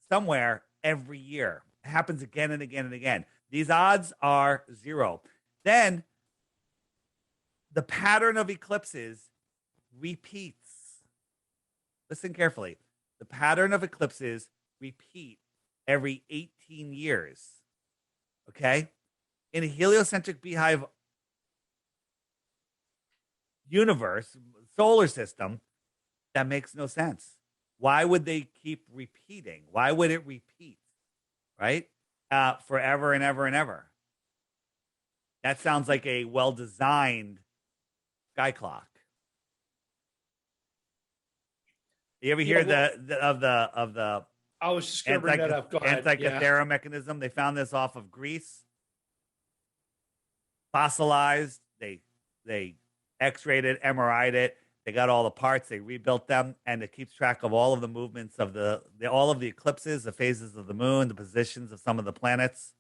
somewhere every year. It happens again and again and again. These odds are 0. Then the pattern of eclipses repeats. Listen carefully. The pattern of eclipses repeat every 18 years. Okay? In a heliocentric beehive universe, solar system, that makes no sense. Why would they keep repeating? Why would it repeat? Right? Forever and ever and ever. That sounds like a well-designed sky clock. You ever hear of the
I was just going to bring that up. Go ahead.
Antikythera mechanism? They found this off of Greece. Fossilized. They X-rayed it, MRI'd it. They got all the parts. They rebuilt them, and it keeps track of all of the movements of all of the eclipses, the phases of the moon, the positions of some of the planets,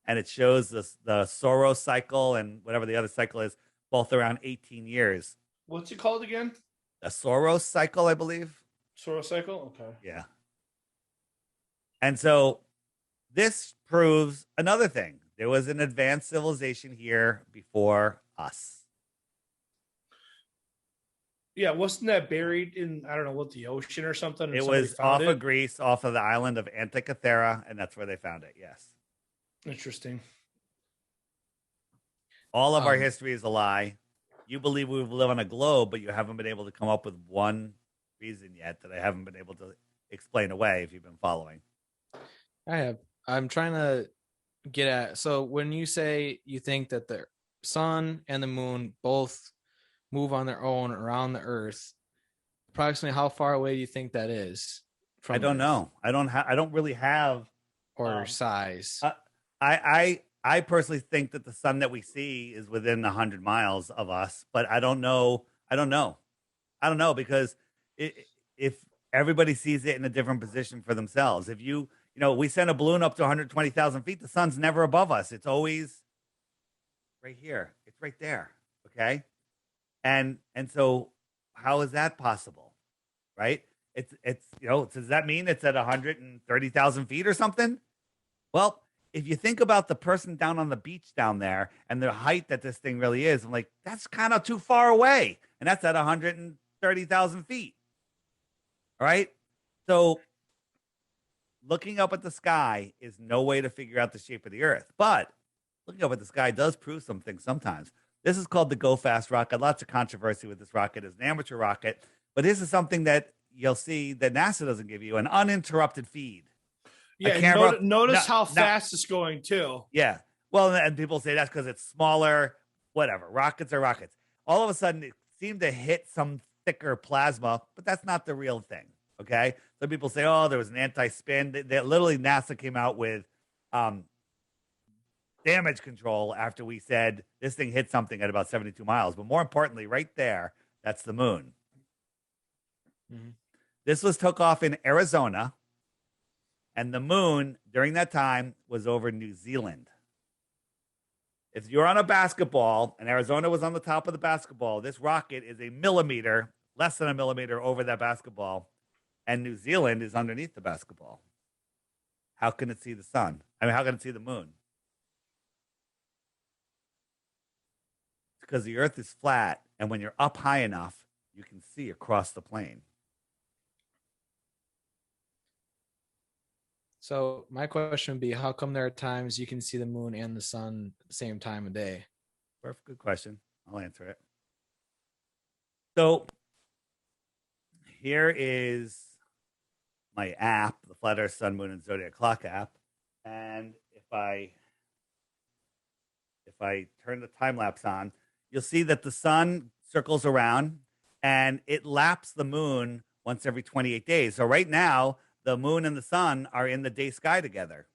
and it shows the Soros cycle and whatever the other cycle is, both around 18 years.
What's it called again?
A Soros cycle, I believe.
Soros cycle? Okay.
Yeah. And so this proves another thing. There was an advanced civilization here before us.
Yeah, wasn't that buried in, I don't know, the ocean or something?
It was off of Greece, off of the island of Antikythera, and that's where they found it, yes.
Interesting.
All of our history is a lie. You believe we live on a globe, but you haven't been able to come up with one reason yet that I haven't been able to explain away if you've been following.
I have. I'm trying to get at, so when you say you think that the sun and the moon both move on their own around the earth, approximately how far away do you think that is from
I don't
Earth?
know. I don't really have
or size.
I personally think that the sun that we see is within 100 miles of us, but I don't know because if everybody sees it in a different position for themselves. If we send a balloon up to 120,000 feet, the sun's never above us. It's always right here. It's right there. Okay. And so how is that possible? Right? It's does that mean it's at 130,000 feet or something? Well, if you think about the person down on the beach down there and the height that this thing really is, I'm like, that's kind of too far away. And that's at 130,000 feet. All right. So looking up at the sky is no way to figure out the shape of the earth. But looking up at the sky does prove some things sometimes. This is called the Go Fast rocket. Lots of controversy with this rocket. It's an amateur rocket. But this is something that you'll see that NASA doesn't give you, an uninterrupted feed.
Yeah,
camera,
notice how fast it's going too.
Yeah. Well, and people say that's because it's smaller, whatever. Rockets are rockets. All of a sudden, it seemed to hit some thicker plasma, but that's not the real thing. Okay. Some people say, oh, there was an anti-spin. Literally, NASA came out with damage control after we said this thing hit something at about 72 miles. But more importantly, right there, that's the moon. Mm-hmm. This was took off in Arizona. And the moon during that time was over New Zealand. If you're on a basketball and Arizona was on the top of the basketball, this rocket is a millimeter, less than a millimeter over that basketball. And New Zealand is underneath the basketball. How can it see the sun? I mean, how can it see the moon? It's because the earth is flat. And when you're up high enough, you can see across the plane.
So my question would be, how come there are times you can see the moon and the sun at the same time of day?
Perfect. Good question. I'll answer it. So here is my app, the Flat Earth, Sun, Moon, and Zodiac Clock app. And if I turn the time lapse on, you'll see that the sun circles around and it laps the moon once every 28 days. So right now, the moon and the sun are in the day sky together.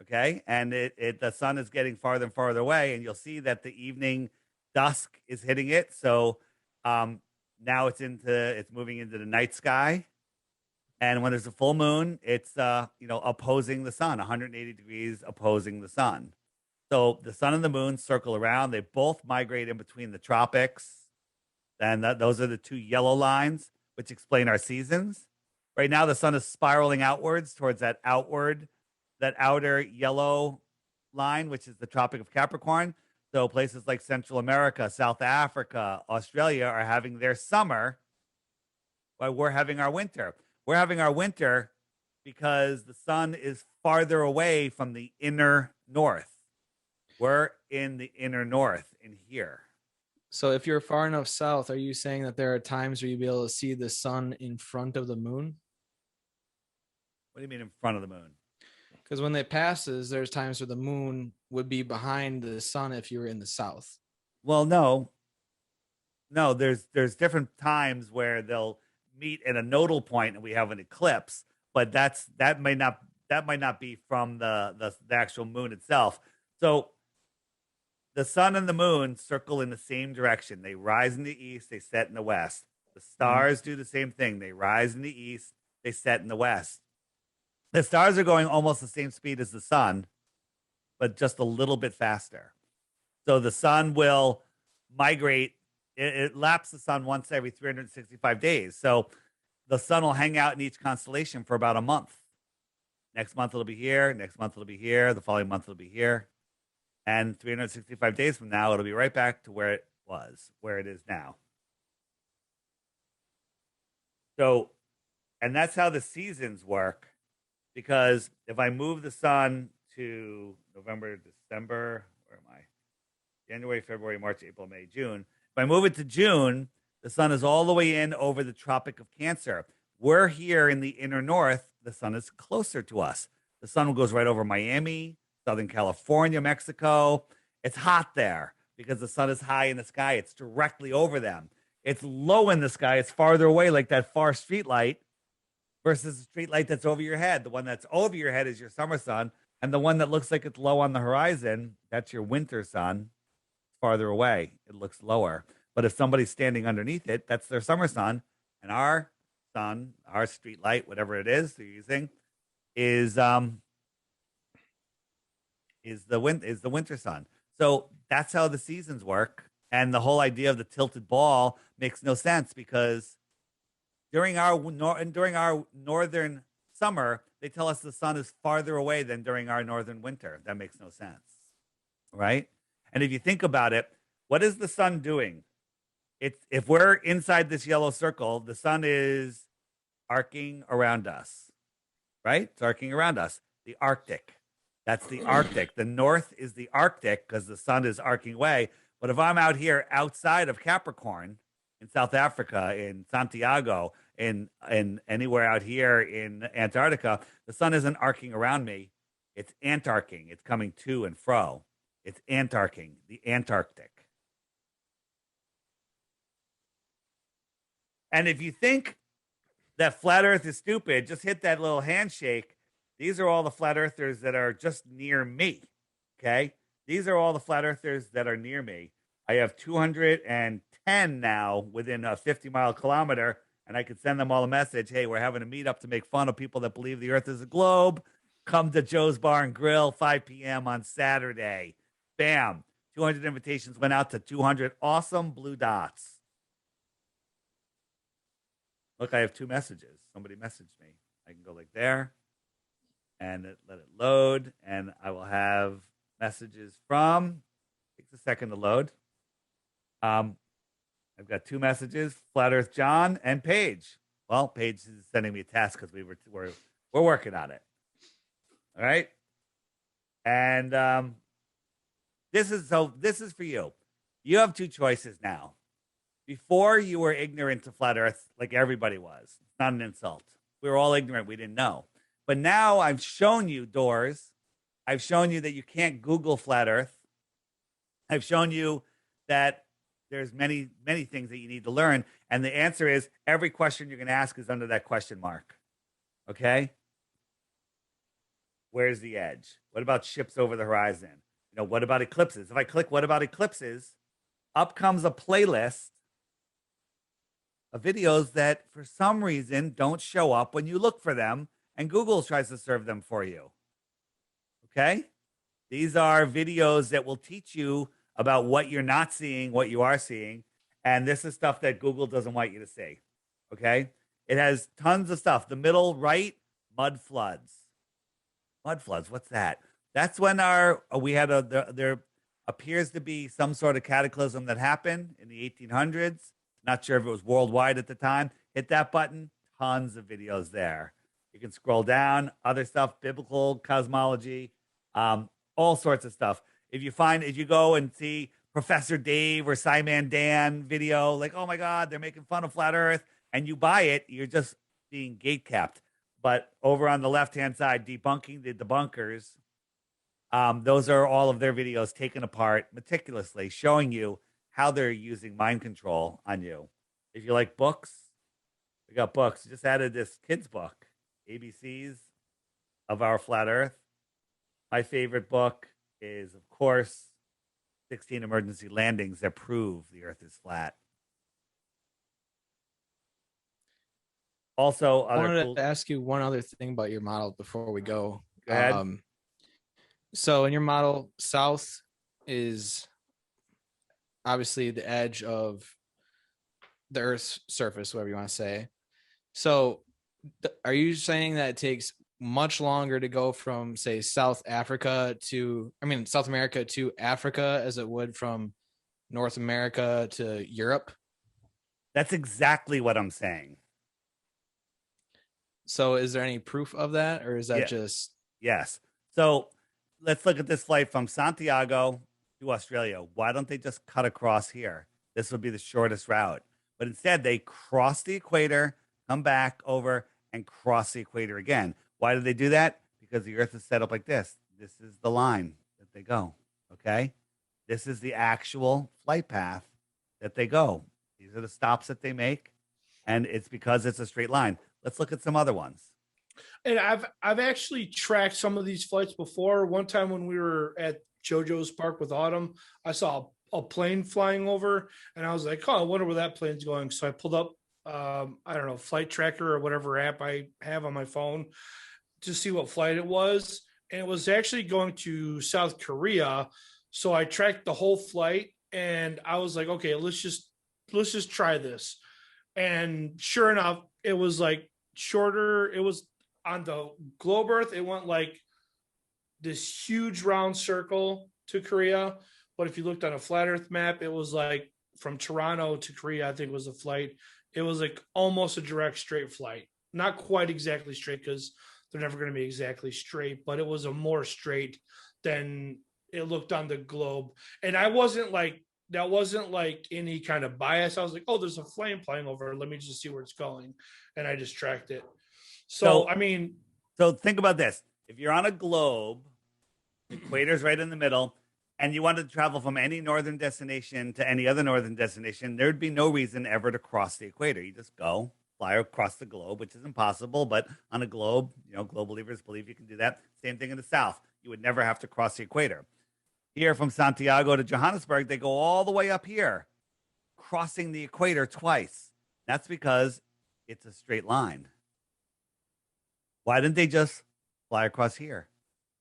Okay. And the sun is getting farther and farther away. And you'll see that the evening dusk is hitting it. So now it's moving into the night sky. And when there's a full moon, it's opposing the sun, 180 degrees opposing the sun. So the sun and the moon circle around. They both migrate in between the tropics. And those are the two yellow lines, which explain our seasons. Right now, the sun is spiraling outwards towards that outer yellow line, which is the Tropic of Capricorn. So places like Central America, South Africa, Australia are having their summer while we're having our winter. We're having our winter because the sun is farther away from the inner north. We're in the inner north in here.
So if you're far enough south, are you saying that there are times where you'll be able to see the sun in front of the moon?
What do you mean in front of the moon?
Because when it passes, there's times where the moon would be behind the sun if you were in the south.
Well, no, there's different times where they'll meet at a nodal point and we have an eclipse, but that might not be from the actual moon itself. So the sun and the moon circle in the same direction. They rise in the east, they set in the west. The stars do the same thing. They rise in the east, they set in the west. The stars are going almost the same speed as the sun, but just a little bit faster. So the sun will migrate. It laps the sun once every 365 days. So the sun will hang out in each constellation for about a month. Next month it'll be here. Next month it'll be here. The following month it'll be here. And 365 days from now, it'll be right back to where it was, where it is now. So, and that's how the seasons work. Because if I move the sun to November, December, where am I? January, February, March, April, May, June. If I move it to June, the sun is all the way in over the Tropic of Cancer. We're here in the inner north. The sun is closer to us. The sun goes right over Miami, Southern California, Mexico. It's hot there because the sun is high in the sky. It's directly over them. It's low in the sky. It's farther away, like that far street light, versus the street light that's over your head. The one that's over your head is your summer sun. And the one that looks like it's low on the horizon, that's your winter sun. Farther away, it looks lower. But if somebody's standing underneath it, that's their summer sun. And our sun, our street light, whatever it is they're using, is the winter sun. So that's how the seasons work. And the whole idea of the tilted ball makes no sense because during our northern summer, they tell us the sun is farther away than during our northern winter. That makes no sense, right? And if you think about it, what is the sun doing? It's if we're inside this yellow circle, the sun is arcing around us, right? It's arcing around us. The Arctic. That's the Arctic. The north is the Arctic because the sun is arcing away. But if I'm out here outside of Capricorn in South Africa, in Santiago, in anywhere out here in Antarctica, the sun isn't arcing around me. It's antarcing. It's coming to and fro. It's antarcing, the Antarctic. And if you think that flat Earth is stupid, just hit that little handshake. These are all the flat earthers that are just near me. Okay. These are all the flat earthers that are near me. I have 210 now within a 50-mile kilometer, and I could send them all a message. Hey, we're having a meetup to make fun of people that believe the earth is a globe. Come to Joe's Bar and Grill, 5 p.m. on Saturday. Bam. 200 invitations went out to 200 awesome blue dots. Look, I have 2 messages. Somebody messaged me. I can go like there and let it load, and I will have messages from, takes a second to load. I've got 2 messages, Flat Earth John and Paige. Well, Paige is sending me a task because we're working on it. All right. And this is for you. You have 2 choices now. Before, you were ignorant to flat Earth like everybody was. It's not an insult. We were all ignorant. We didn't know. But now I've shown you doors. I've shown you that you can't Google flat Earth. I've shown you that there's many, many things that you need to learn. And the answer is every question you're going to ask is under that question mark. Okay? Where's the edge? What about ships over the horizon? What about eclipses? If I click what about eclipses, up comes a playlist of videos that for some reason don't show up when you look for them, and Google tries to serve them for you. Okay? These are videos that will teach you about what you're not seeing, what you are seeing, and this is stuff that Google doesn't want you to see. Okay? It has tons of stuff. The middle right, mud floods. Mud floods, what's that? That's when there appears to be some sort of cataclysm that happened in the 1800s. Not sure if it was worldwide at the time. Hit that button. Tons of videos there. You can scroll down. Other stuff, biblical cosmology, all sorts of stuff. If you go and see Professor Dave or Simon Dan video, like, oh my God, they're making fun of flat Earth, and you buy it, you're just being gatekept. But over on the left-hand side, debunking the debunkers, those are all of their videos taken apart meticulously, showing you how they're using mind control on you. If you like books, we got books. Just added this kid's book, ABCs of Our Flat Earth. My favorite book is, of course, 16 Emergency Landings That Prove the Earth is Flat. Also,
I wanted to ask you one other thing about your model before we go.
Go ahead.
So in your model, south is obviously the edge of the Earth's surface, whatever you want to say. So are you saying that it takes much longer to go from, say, South America to Africa as it would from North America to Europe?
That's exactly what I'm saying.
So is there any proof of that, or is that just...
Yes. So let's look at this flight from Santiago to Australia. Why don't they just cut across here? This would be the shortest route. But instead, they cross the equator, come back over, and cross the equator again. Why do they do that? Because the Earth is set up like this. This is the line that they go, okay? This is the actual flight path that they go. These are the stops that they make, and it's because it's a straight line. Let's look at some other ones.
And I've actually tracked some of these flights before. One time when we were at JoJo's Park with Autumn, I saw a plane flying over, and I was like, oh, I wonder where that plane's going. So I pulled up, I don't know, Flight Tracker or whatever app I have on my phone to see what flight it was. And it was actually going to South Korea. So I tracked the whole flight, and I was like, okay, let's just try this. And sure enough, it was like shorter. It was on the globe Earth. It went like this huge round circle to Korea. But if you looked on a flat Earth map, it was like from Toronto to Korea, I think was the flight. It was like almost a direct straight flight. Not quite exactly straight because they're never going to be exactly straight, but it was a more straight than it looked on the globe. And I wasn't like, that wasn't like any kind of bias. I was like, oh, there's a flame flying over. Let me just see where it's going. And I just tracked it. So I mean,
so think about this. If you're on a globe, the equator's right in the middle, and you wanted to travel from any northern destination to any other northern destination, there'd be no reason ever to cross the equator. You just go, fly across the globe, which is impossible. But on a globe, globe believers believe you can do that. Same thing in the South. You would never have to cross the equator. Here from Santiago to Johannesburg, they go all the way up here, crossing the equator twice. That's because it's a straight line. Why didn't they just fly across here?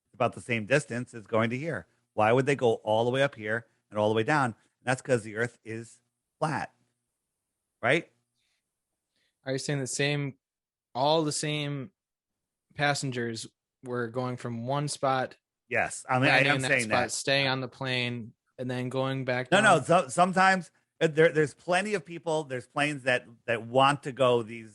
It's about the same distance as going to here. Why would they go all the way up here and all the way down? And that's because the Earth is flat, right?
Are you saying all the same passengers were going from one spot?
Yes, I mean, I am saying that.
Staying on the plane and then going back
down.
No,
so, sometimes there's plenty of people. There's planes that want to go these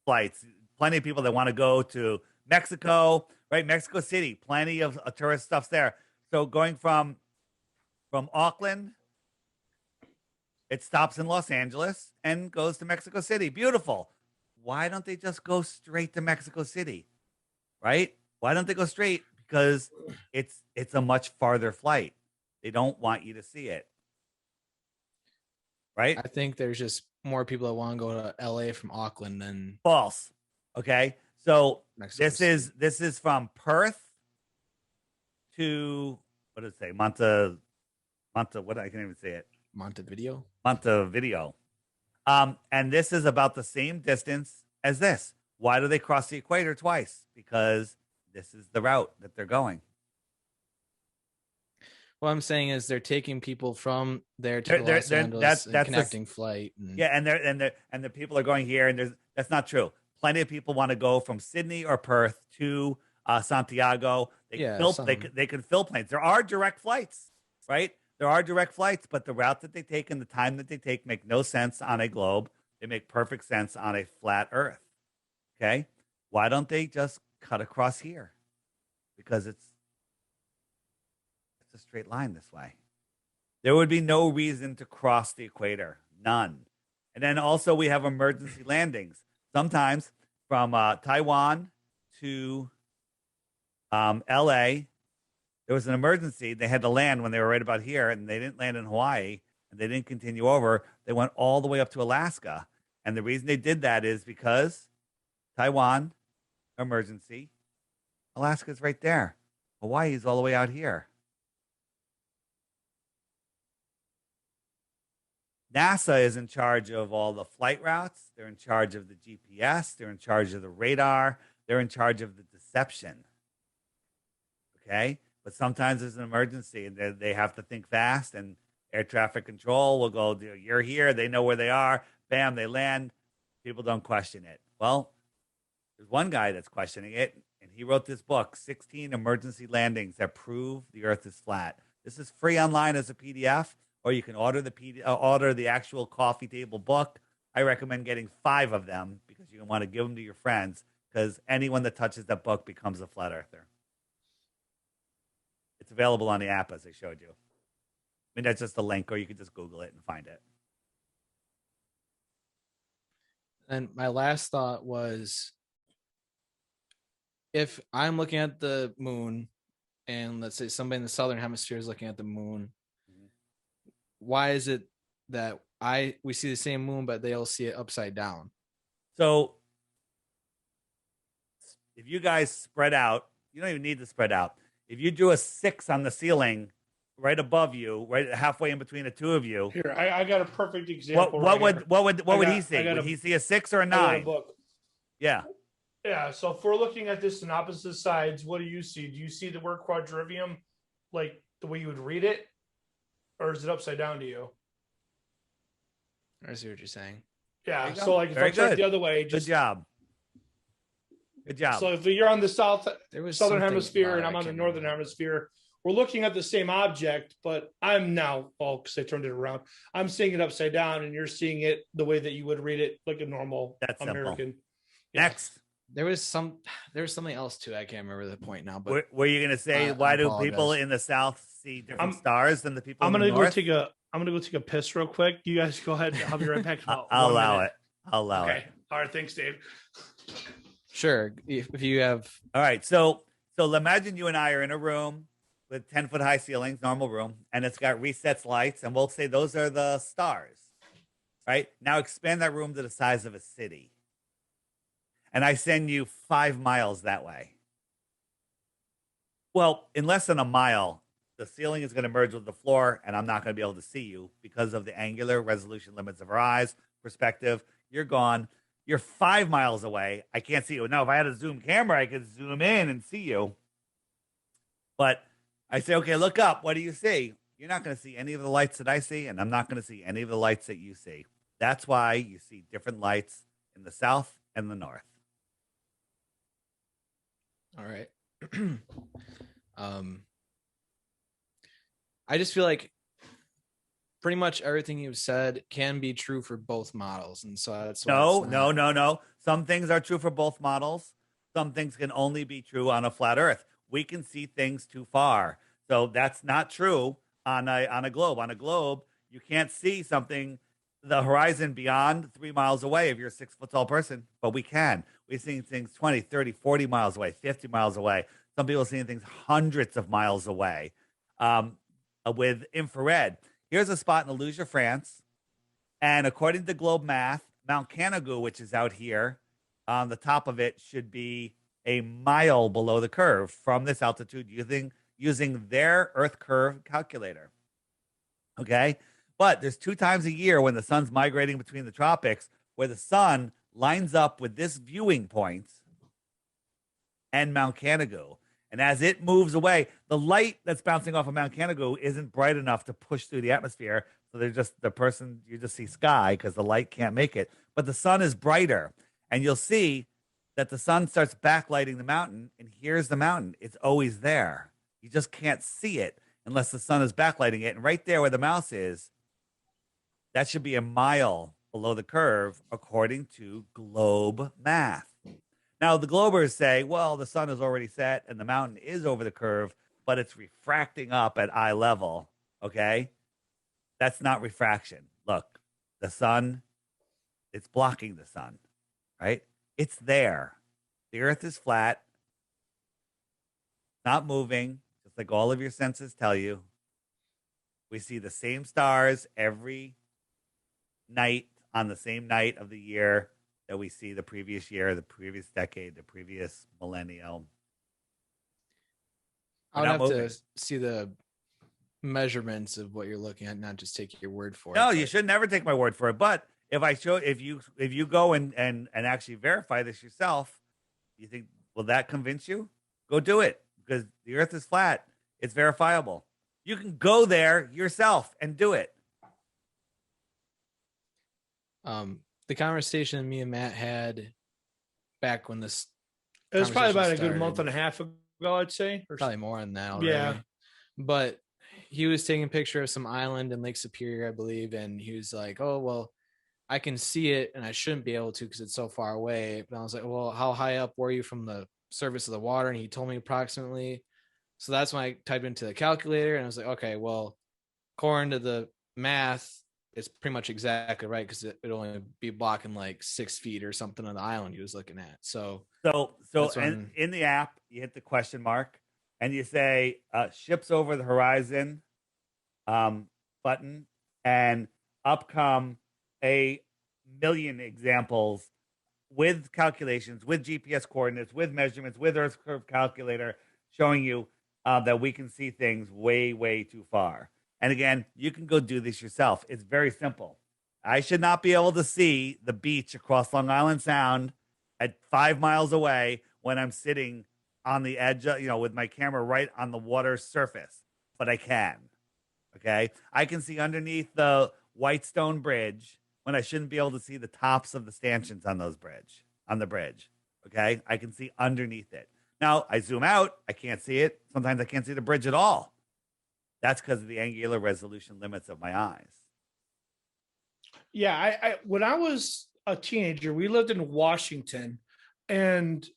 flights. Plenty of people that want to go to Mexico, right? Mexico City. Plenty of tourist stuff's there. So going from Auckland, it stops in Los Angeles and goes to Mexico City. Beautiful. Why don't they just go straight to Mexico City? Right? Why don't they go straight? Because it's a much farther flight. They don't want you to see it. Right?
I think there's just more people that want to go to LA from Auckland than
false. Okay. So
Mexico
this is from Perth to, what did it say? What, I can't even say it.
Montevideo.
And this is about the same distance as this. Why do they cross the equator twice? Because this is the route that they're going.
What I'm saying is they're taking people from there to Los Angeles and connecting flight.
Yeah, and the people are going here, and that's not true. Plenty of people want to go from Sydney or Perth to Santiago. They can fill planes. There are direct flights, right? There are direct flights, but the route that they take and the time that they take make no sense on a globe. They make perfect sense on a flat Earth. Okay, why don't they just cut across here? Because it's a straight line this way. There would be no reason to cross the equator. None. And then also we have emergency landings. Sometimes from Taiwan to LA, there was an emergency. They had to land when they were right about here, and they didn't land in Hawaii, and they didn't continue over. They went all the way up to Alaska. And the reason they did that is because Taiwan, emergency, Alaska's right there. Hawaii's all the way out here. NASA is in charge of all the flight routes. They're in charge of the GPS. They're in charge of the radar. They're in charge of the deception. Okay? But sometimes there's an emergency, and they have to think fast, and air traffic control will go, you're here. They know where they are. Bam, they land. People don't question it. Well, there's one guy that's questioning it, and he wrote this book, 16 Emergency Landings That Prove the Earth is Flat. This is free online as a PDF, or you can order the actual coffee table book. I recommend getting 5 of them because you want to give them to your friends, because anyone that touches that book becomes a flat earther. It's available on the app, as I showed you. I mean, that's just a link, or you can just Google it and find it.
And my last thought was, if I'm looking at the moon, and let's say somebody in the southern hemisphere is looking at the moon, why is it that we see the same moon, but they all see it upside down?
So if you guys spread out, you don't even need to spread out. If you drew a 6 on the ceiling right above you, right halfway in between the two of you.
Here, I got a perfect example.
What would he see? Would he see a 6 or a 9? Yeah.
Yeah. So if we're looking at this on opposite sides, what do you see? Do you see the word quadrivium like the way you would read it? or is it upside down to you?
I see what you're saying.
Yeah. So like if
Very
I check
good.
the other way,
Good job. Good job.
So if you're on the southern
something
hemisphere
about
and
it,
I'm
I
on the
can't
northern
remember.
hemisphere, we're looking at the same object, but I'm now, because I turned it around, I'm seeing it upside down and you're seeing it the way that you would read it like a normal
That's simple.
American. Yeah.
Next.
There was something else too. I can't remember the point now. But
Were you going to say why do people in the South see different stars than the people in the North?
I'm gonna go take a piss real quick. You guys go ahead. I'll be right back.
I'll allow it. I'll allow it.
All right. Thanks, Dave.
Sure. If you have.
All right. So imagine you and I are in a room with 10-foot high ceilings, normal room, and it's got recessed lights, and we'll say those are the stars. Right? Now expand that room to the size of a city. And I send you 5 miles that way. Well, in less than a mile, the ceiling is going to merge with the floor, and I'm not going to be able to see you because of the angular resolution limits of our eyes, perspective. You're gone. You're 5 miles away. I can't see you. Now, if I had a zoom camera, I could zoom in and see you. But I say, okay, look up. What do you see? You're not going to see any of the lights that I see, and I'm not going to see any of the lights that you see. That's why you see different lights in the south and the north.
All right. I just feel like pretty much everything you've said can be true for both models, and so that's why
no. Some things are true for both models. Some things can only be true on a flat Earth. We can see things too far, so that's not true on a globe. On a globe, you can't see something, the horizon beyond 3 miles away if you're a 6 foot tall person, but we can. We're seeing things 20, 30, 40 miles away, 50 miles away. Some people are seeing things hundreds of miles away with infrared. Here's a spot in Aluja, France. And according to Globe Math, Mount Canigou, which is out here, on the top of it should be a mile below the curve from this altitude using their Earth curve calculator. Okay? But there's 2 times a year when the sun's migrating between the tropics where the sun lines up with this viewing point and Mount Canigou. And as it moves away, the light that's bouncing off of Mount Canigou isn't bright enough to push through the atmosphere. So you just see sky because the light can't make it. But the sun is brighter. And you'll see that the sun starts backlighting the mountain. And here's the mountain. It's always there. You just can't see it unless the sun is backlighting it. And right there where the mouse is, that should be a mile below the curve, according to Globe Math. Now, the Globers say, well, the sun is already set and the mountain is over the curve, but it's refracting up at eye level, okay? That's not refraction. Look, the sun, it's blocking the sun, right? It's there. The earth is flat, not moving, just like all of your senses tell you. We see the same stars every night on the same night of the year that we see the previous year, the previous decade, the previous millennium.
I would have to see the measurements of what you're looking at, not just take your word for it.
No, you should never take my word for it. But if you go and actually verify this yourself, you think, will that convince you? Go do it, because the earth is flat. It's verifiable. You can go there yourself and do it.
The conversation me and Matt had back when this,
it was probably about a good month and a half ago, I'd say,
or probably more than that already.
Yeah.
But he was taking a picture of some island in Lake Superior, I believe, and he was like, "Oh, well, I can see it, and I shouldn't be able to because it's so far away." But I was like, "Well, how high up were you from the surface of the water?" And he told me approximately. So that's when I typed into the calculator, and I was like, "Okay, well, according to the math, it's pretty much exactly right because it'd only be blocking like 6 feet or something on the island he was looking at." So
in the app, you hit the question mark and you say ships over the horizon button, and up come a million examples with calculations, with GPS coordinates, with measurements, with Earth curve calculator showing you that we can see things way, way too far. And again, you can go do this yourself. It's very simple. I should not be able to see the beach across Long Island Sound at 5 miles away when I'm sitting on the edge, with my camera right on the water surface, but I can. Okay. I can see underneath the white stone bridge when I shouldn't be able to see the tops of the stanchions on the bridge. Okay. I can see underneath it. Now I zoom out. I can't see it. Sometimes I can't see the bridge at all. That's because of the angular resolution limits of my eyes.
Yeah, I when I was a teenager, we lived in Washington, and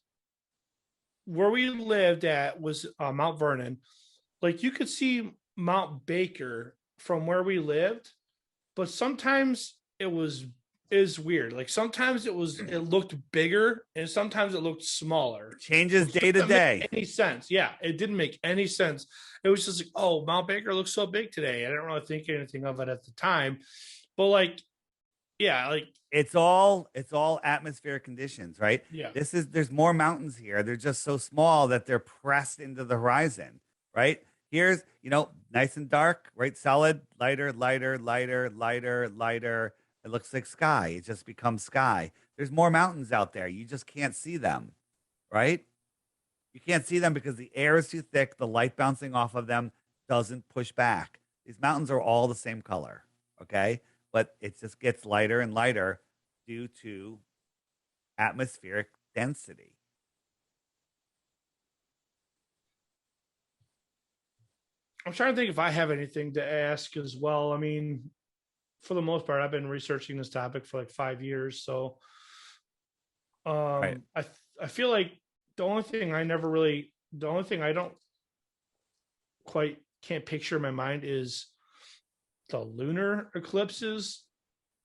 where we lived at was Mount Vernon. Like you could see Mount Baker from where we lived, but sometimes it was is weird. Like sometimes it looked bigger, and sometimes it looked smaller.
Changes
Which
day to
doesn't make
day.
any sense? Yeah, it didn't make any sense. It was just like, oh, Mount Baker looks so big today. I didn't really think anything of it at the time, but like, yeah, like
It's all atmospheric conditions, right?
yeah.
There's more mountains here. They're just so small that they're pressed into the horizon, right? Here's, nice and dark, right? Solid, lighter, lighter, lighter, lighter, lighter. It looks like sky. It just becomes sky. There's more mountains out there. You just can't see them, right? You can't see them because the air is too thick. The light bouncing off of them doesn't push back. These mountains are all the same color, okay? But it just gets lighter and lighter due to atmospheric density.
I'm trying to think if I have anything to ask as well. I mean, for the most part, I've been researching this topic for like 5 years. So
Right.
I feel like the only thing I don't quite can't picture in my mind is the lunar eclipses,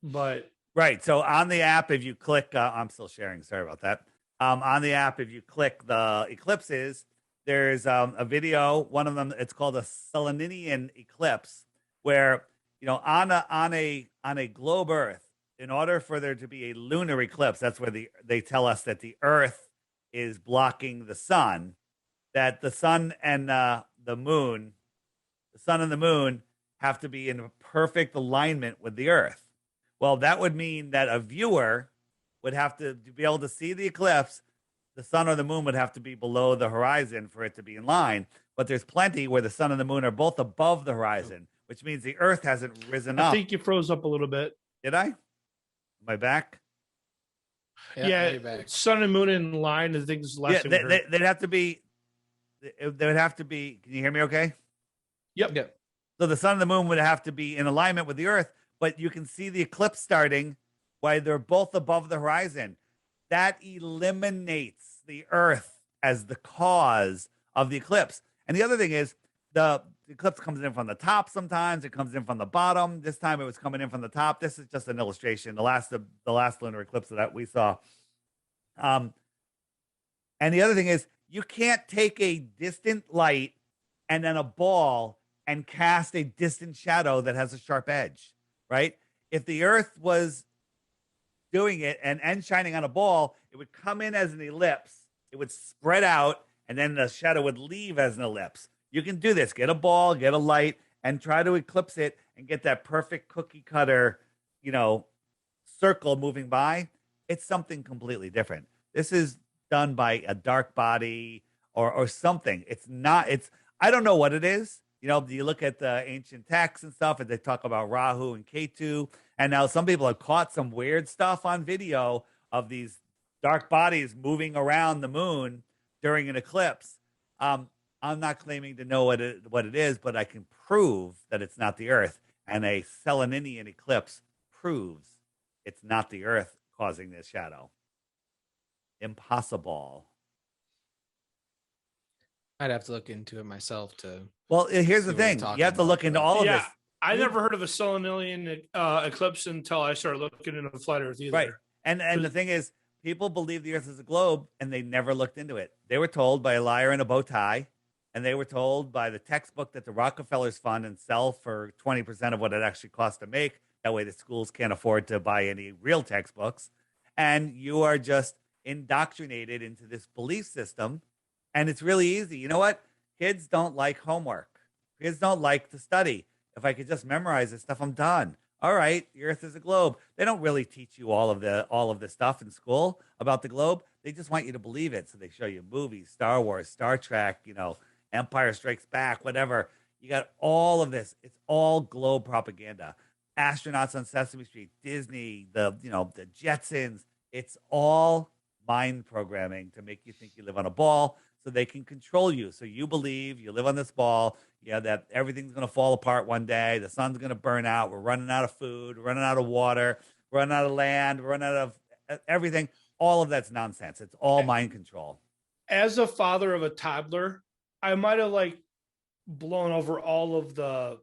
but
Right. So on the app, if you click, I'm still sharing. Sorry about that. On the app, if you click the eclipses, there's a video. One of them, it's called a Selenian eclipse, where on a globe Earth, in order for there to be a lunar eclipse, that's where they tell us that the Earth is blocking the sun, that the sun and the moon, have to be in perfect alignment with the Earth. Well, that would mean that a viewer would have to be able to see the eclipse. The sun or the moon would have to be below the horizon for it to be in line. But there's plenty where the sun and the moon are both above the horizon, which means the Earth hasn't risen
I
up.
think you froze up a little bit.
Did I? Am I back?
Yeah, sun and moon in line. I think this is the last thing we heard.
They'd have to be. They would have to be. Can you hear me? Okay.
Yep.
So the sun and the moon would have to be in alignment with the Earth, but you can see the eclipse starting while they're both above the horizon. That eliminates the Earth as the cause of the eclipse. And the other thing is, the eclipse comes in from the top sometimes. It comes in from the bottom. This time it was coming in from the top. This is just an illustration. The last lunar eclipse that we saw. And the other thing is, you can't take a distant light and then a ball and cast a distant shadow that has a sharp edge, right? If the Earth was doing it and shining on a ball, it would come in as an ellipse. It would spread out, and then the shadow would leave as an ellipse. You can do this. Get a ball, get a light, and try to eclipse it and get that perfect cookie cutter, circle moving by. It's something completely different. This is done by a dark body or something. I don't know what it is. You look at the ancient texts and stuff, and they talk about Rahu and Ketu. And now some people have caught some weird stuff on video of these dark bodies moving around the moon during an eclipse. I'm not claiming to know what it is, but I can prove that it's not the Earth. And a Selenian eclipse proves it's not the Earth causing this shadow. Impossible.
I'd have to look into it myself to.
Well, here's the thing. You have to look into all of this.
I never heard of a Selenian eclipse until I started looking into Flat Earth either.
Right. And the thing is, people believe the Earth is a globe, and they never looked into it. They were told by a liar in a bow tie, and they were told by the textbook that the Rockefellers fund and sell for 20% of what it actually costs to make. That way the schools can't afford to buy any real textbooks. And you are just indoctrinated into this belief system. And it's really easy. You know what? Kids don't like homework. Kids don't like to study. If I could just memorize this stuff, I'm done. All right, the Earth is a globe. They don't really teach you all of the stuff in school about the globe. They just want you to believe it. So they show you movies, Star Wars, Star Trek, Empire Strikes Back, whatever. You got all of this. It's all globe propaganda. Astronauts on Sesame Street, Disney, the Jetsons. It's all mind programming to make you think you live on a ball, so they can control you. So you believe you live on this ball. Yeah, that everything's going to fall apart one day. The sun's going to burn out. We're running out of food. We're running out of water. We're running out of land. We're running out of everything. All of that's nonsense. It's all mind control.
As a father of a toddler, I might have like blown over all of the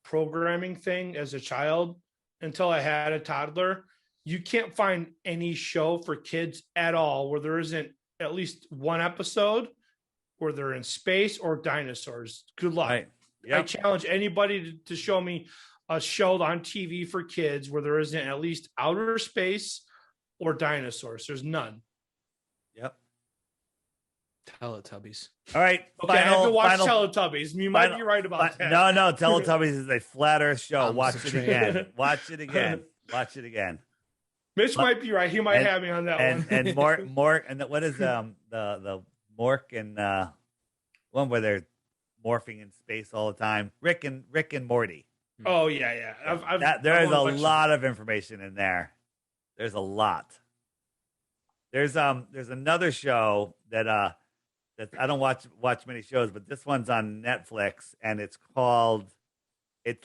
programming thing as a child until I had a toddler. You can't find any show for kids at all where there isn't at least one episode where they're in space or dinosaurs. Good luck.
Right. Yep.
I challenge anybody to show me a show on TV for kids where there isn't at least outer space or dinosaurs. There's none.
Yep.
Teletubbies.
All right.
Okay, I have to watch Teletubbies. You might be right about that.
No, Teletubbies is a flat Earth show. Watch it again. Watch it again.
Mitch might be right. He might have me on that one.
And Mork, and what is the Mork and one where they're morphing in space all the time? Rick and Morty.
Oh yeah.
There's a lot of information in there. There's a lot. There's another show that I don't watch many shows, but this one's on Netflix, and it's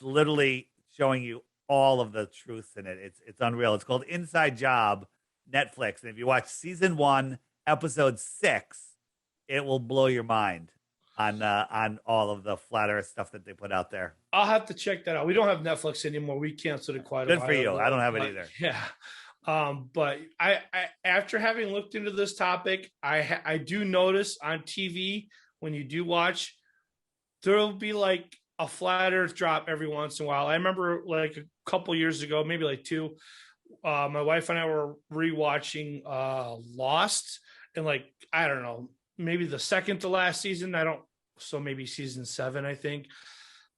literally showing you all of the truths in it. It's unreal. It's called Inside Job, Netflix. And if you watch season 1, episode 6, it will blow your mind on all of the flat Earth stuff that they put out there.
I'll have to check that out. We don't have Netflix anymore. We canceled it quite a while
Good for you.
ago.
I don't have it either.
Yeah. But I after having looked into this topic, I do notice on TV when you do watch, there'll be like a flat Earth drop every once in a while. I remember like a couple years ago, maybe like 2, my wife and I were rewatching Lost, and like I don't know, maybe the second to last season. So maybe season 7, I think.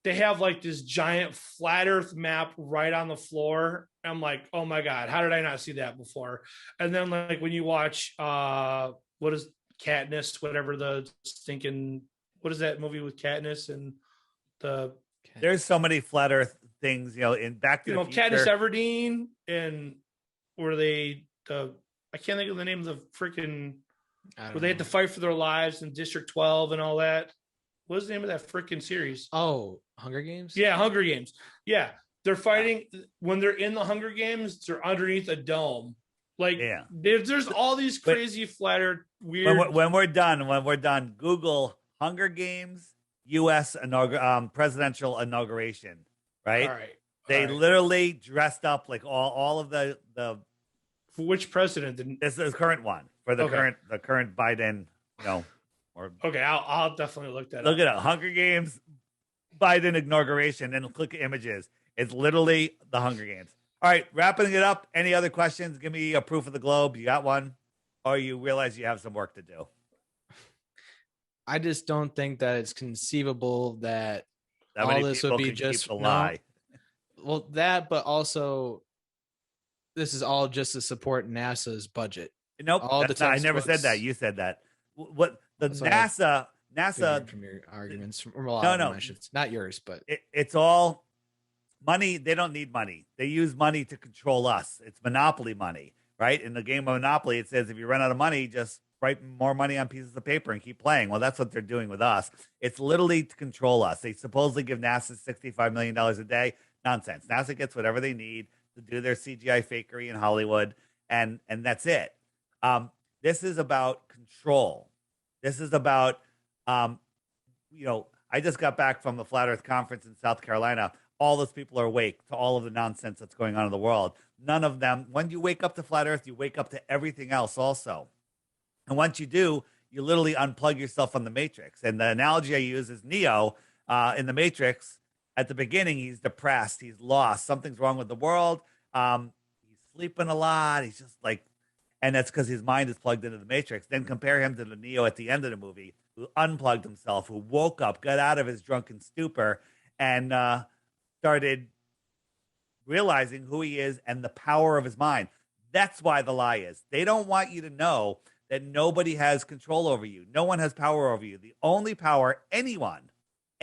They have like this giant flat Earth map right on the floor. I'm like, oh my God, how did I not see that before? And then like when you watch, what is Katniss, whatever the stinking, what is that movie with Katniss and
there's so many flat Earth things, in Back to the Future.
Katniss Everdeen, and where they, I can't think of the name of the freaking, where they had to fight for their lives in District 12 and all that. What was the name of that freaking series?
Oh, Hunger Games?
Yeah, Hunger Games. Yeah. They're fighting when they're in the Hunger Games, they're underneath a dome. Like there's all these crazy flat Earth weird.
When we're done, Google Hunger Games U.S. presidential inauguration. Right?
All right.
They literally dressed up like all of the
for which president?
This is the current one for the current Biden,
Okay, I'll definitely look that up.
Look it up. Hunger Games Biden inauguration, and click images. It's literally the Hunger Games. All right, wrapping it up. Any other questions? Give me a proof of the globe. You got one? Or you realize you have some work to do?
I just don't think that it's conceivable that all this would be just a lie. Well, that, but also this is all just to support NASA's budget.
Nope. I never said that. You said that. What the NASA
from your arguments from a lot of them, not yours, but
it's all money. They don't need money. They use money to control us. It's monopoly money, right? In the game of Monopoly, it says if you run out of money, just write more money on pieces of paper and keep playing. Well, that's what they're doing with us. It's literally to control us. They supposedly give NASA $65 million a day. Nonsense. NASA gets whatever they need to do their CGI fakery in Hollywood, and that's it. This is about control. This is about, I just got back from the Flat Earth Conference in South Carolina. All those people are awake to all of the nonsense that's going on in the world. None of them, when you wake up to Flat Earth, you wake up to everything else also. And once you do, you literally unplug yourself from the Matrix. And the analogy I use is Neo in the Matrix. At the beginning, he's depressed. He's lost. Something's wrong with the world. He's sleeping a lot. He's just like, and that's because his mind is plugged into the Matrix. Then compare him to the Neo at the end of the movie, who unplugged himself, who woke up, got out of his drunken stupor, and started realizing who he is and the power of his mind. That's why the lie is. They don't want you to know that nobody has control over you. No one has power over you. The only power anyone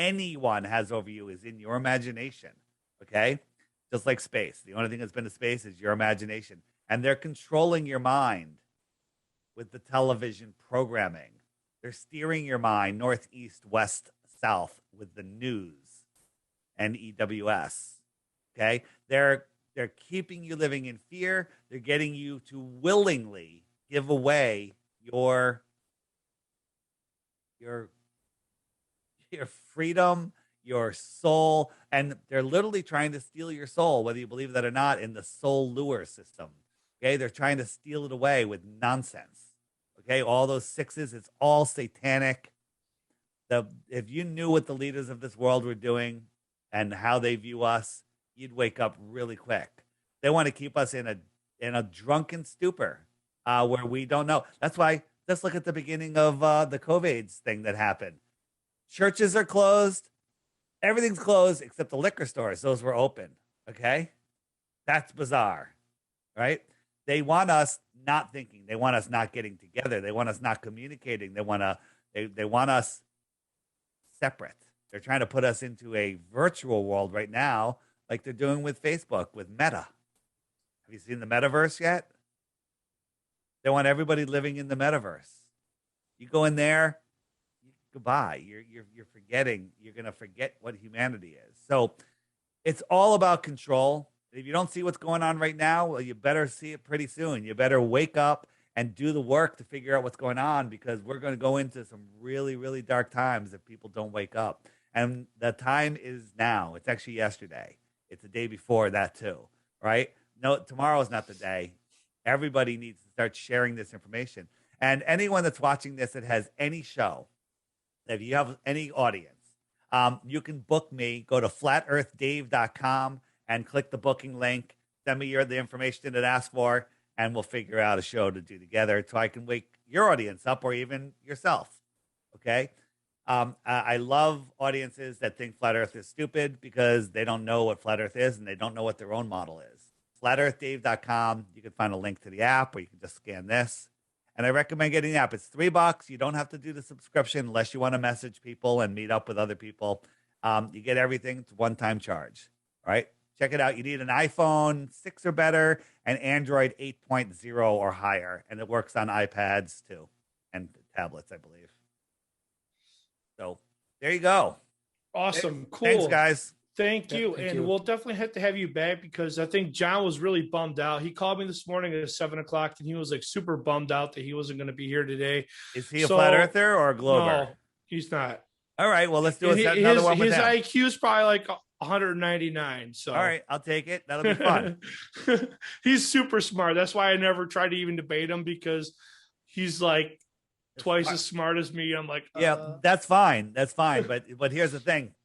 anyone has over you is in your imagination. Okay? Just like space. The only thing that's been to space is your imagination. And they're controlling your mind with the television programming. They're steering your mind north, east, west, south with the news and EWS. Okay? They're keeping you living in fear. They're getting you to willingly give away your freedom, your soul, and they're literally trying to steal your soul, whether you believe that or not, in the soul lure system. Okay, they're trying to steal it away with nonsense. Okay, all those sixes, it's all satanic. If you knew what the leaders of this world were doing and how they view us, you'd wake up really quick. They want to keep us in a drunken stupor where we don't know. That's why, let's look at the beginning of the COVID thing that happened. Churches are closed. Everything's closed except the liquor stores. Those were open. Okay? That's bizarre, right? They want us not thinking. They want us not getting together. They want us not communicating. They want us separate. They're trying to put us into a virtual world right now, like they're doing with Facebook, with Meta. Have you seen the metaverse yet? They want everybody living in the metaverse. You go in there, goodbye. You're forgetting. You're going to forget what humanity is. So it's all about control. If you don't see what's going on right now, well, you better see it pretty soon. You better wake up and do the work to figure out what's going on, because we're going to go into some really, really dark times if people don't wake up. And the time is now. It's actually yesterday. It's the day before that too, right? No, tomorrow is not the day. Everybody needs to start sharing this information. And anyone that's watching this that has any show, if you have any audience, you can book me. Go to flatearthdave.com and click the booking link. Send me the information it asks for, and we'll figure out a show to do together so I can wake your audience up, or even yourself. Okay? I love audiences that think Flat Earth is stupid because they don't know what Flat Earth is and they don't know what their own model is. flatearthdave.com. You can find a link to the app, or you can just scan this. And I recommend getting the app. It's $3. You don't have to do the subscription unless you want to message people and meet up with other people. You get everything. It's a one-time charge. All right? Check it out. You need an iPhone 6 or better and Android 8.0 or higher. And it works on iPads too, and tablets, I believe. So there you go.
Awesome. Cool.
Thanks, guys.
Thank you.
Thank
and
you.
we'll definitely have to have you back, because I think John was really bummed out. He called me this morning at 7:00 and he was like super bummed out that he wasn't going to be here today.
Is he a flat earther or a glober?
No, he's not.
All right. Well, let's do
His
another one with him.
IQ is probably like 199. So
All right. I'll take it. That'll be fun.
He's super smart. That's why I never tried to even debate him, because he's like twice as smart as me. I'm like,
yeah, that's fine. That's fine. But here's the thing.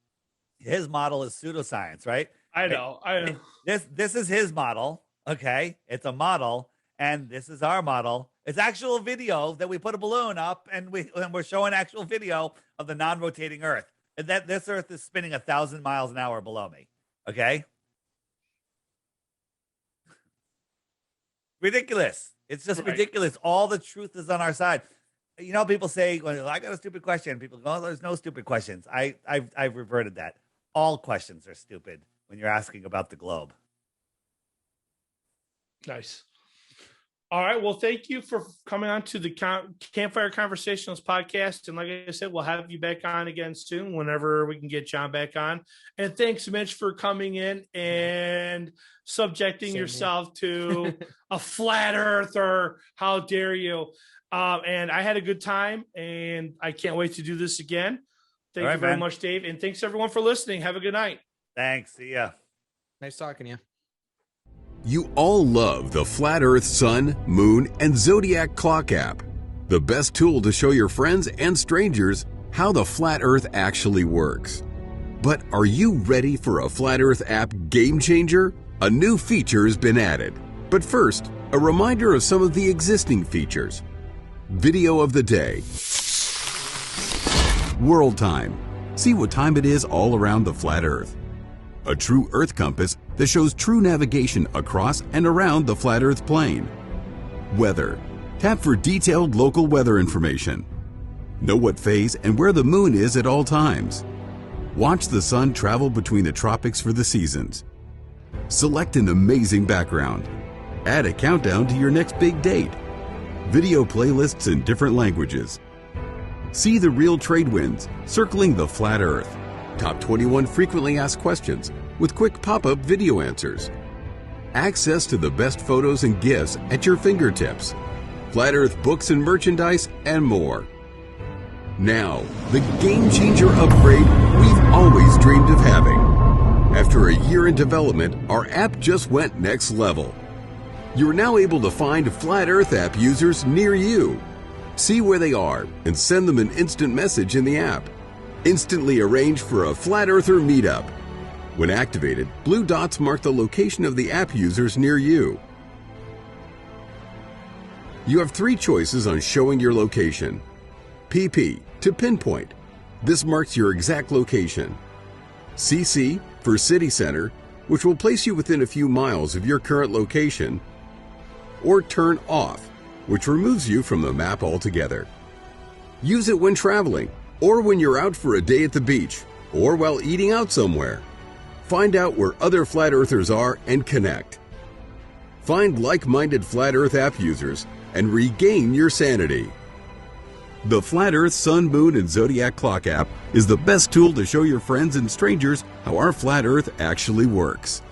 His model is pseudoscience, right?
I know.
This is his model. Okay. It's a model. And this is our model. It's actual video that we put a balloon up, and we're showing actual video of the non-rotating Earth. And that this Earth is spinning 1,000 miles an hour below me. Okay. Ridiculous. It's just ridiculous. All the truth is on our side. You know, people say, well, I got a stupid question. People go, oh, there's no stupid questions. I've reverted that. All questions are stupid when you're asking about the globe.
Nice. All right. Well, thank you for coming on to the Campfire Conversationalist podcast. And like I said, we'll have you back on again soon whenever we can get John back on. And thanks, Mitch, for coming in and subjecting yourself to a flat earther. How dare you? And I had a good time, and I can't wait to do this again. Thank you very much, Dave. And thanks, everyone, for listening. Have a good night.
Thanks. See ya.
Nice talking to you.
You all love the Flat Earth Sun, Moon, and Zodiac Clock app. The best tool to show your friends and strangers how the Flat Earth actually works. But are you ready for a Flat Earth app game changer? A new feature has been added. But first, a reminder of some of the existing features. Video of the day. World time. See what time it is all around the flat Earth. A true Earth compass that shows true navigation across and around the flat Earth plane. Weather. Tap for detailed local weather information. Know what phase and where the moon is at all times. Watch the sun travel between the tropics for the seasons. Select an amazing background. Add a countdown to your next big date. Video playlists in different languages. See the real trade winds circling the flat Earth. Top 21 frequently asked questions with quick pop-up video answers. Access to the best photos and GIFs at your fingertips. Flat Earth books and merchandise, and more. Now, the game-changer upgrade we've always dreamed of having. After a year in development, our app just went next level. You're now able to find Flat Earth app users near you. See where they are and send them an instant message in the app. Instantly arrange for a Flat Earther meetup. When activated, blue dots mark the location of the app users near you. You have 3 choices on showing your location. PP, to pinpoint. This marks your exact location. CC, for city center, which will place you within a few miles of your current location. Or turn off, which removes you from the map altogether. Use it when traveling, or when you're out for a day at the beach, or while eating out somewhere. Find out where other Flat Earthers are and connect. Find like-minded Flat Earth app users and regain your sanity. The Flat Earth Sun, Moon, and Zodiac Clock app is the best tool to show your friends and strangers how our Flat Earth actually works.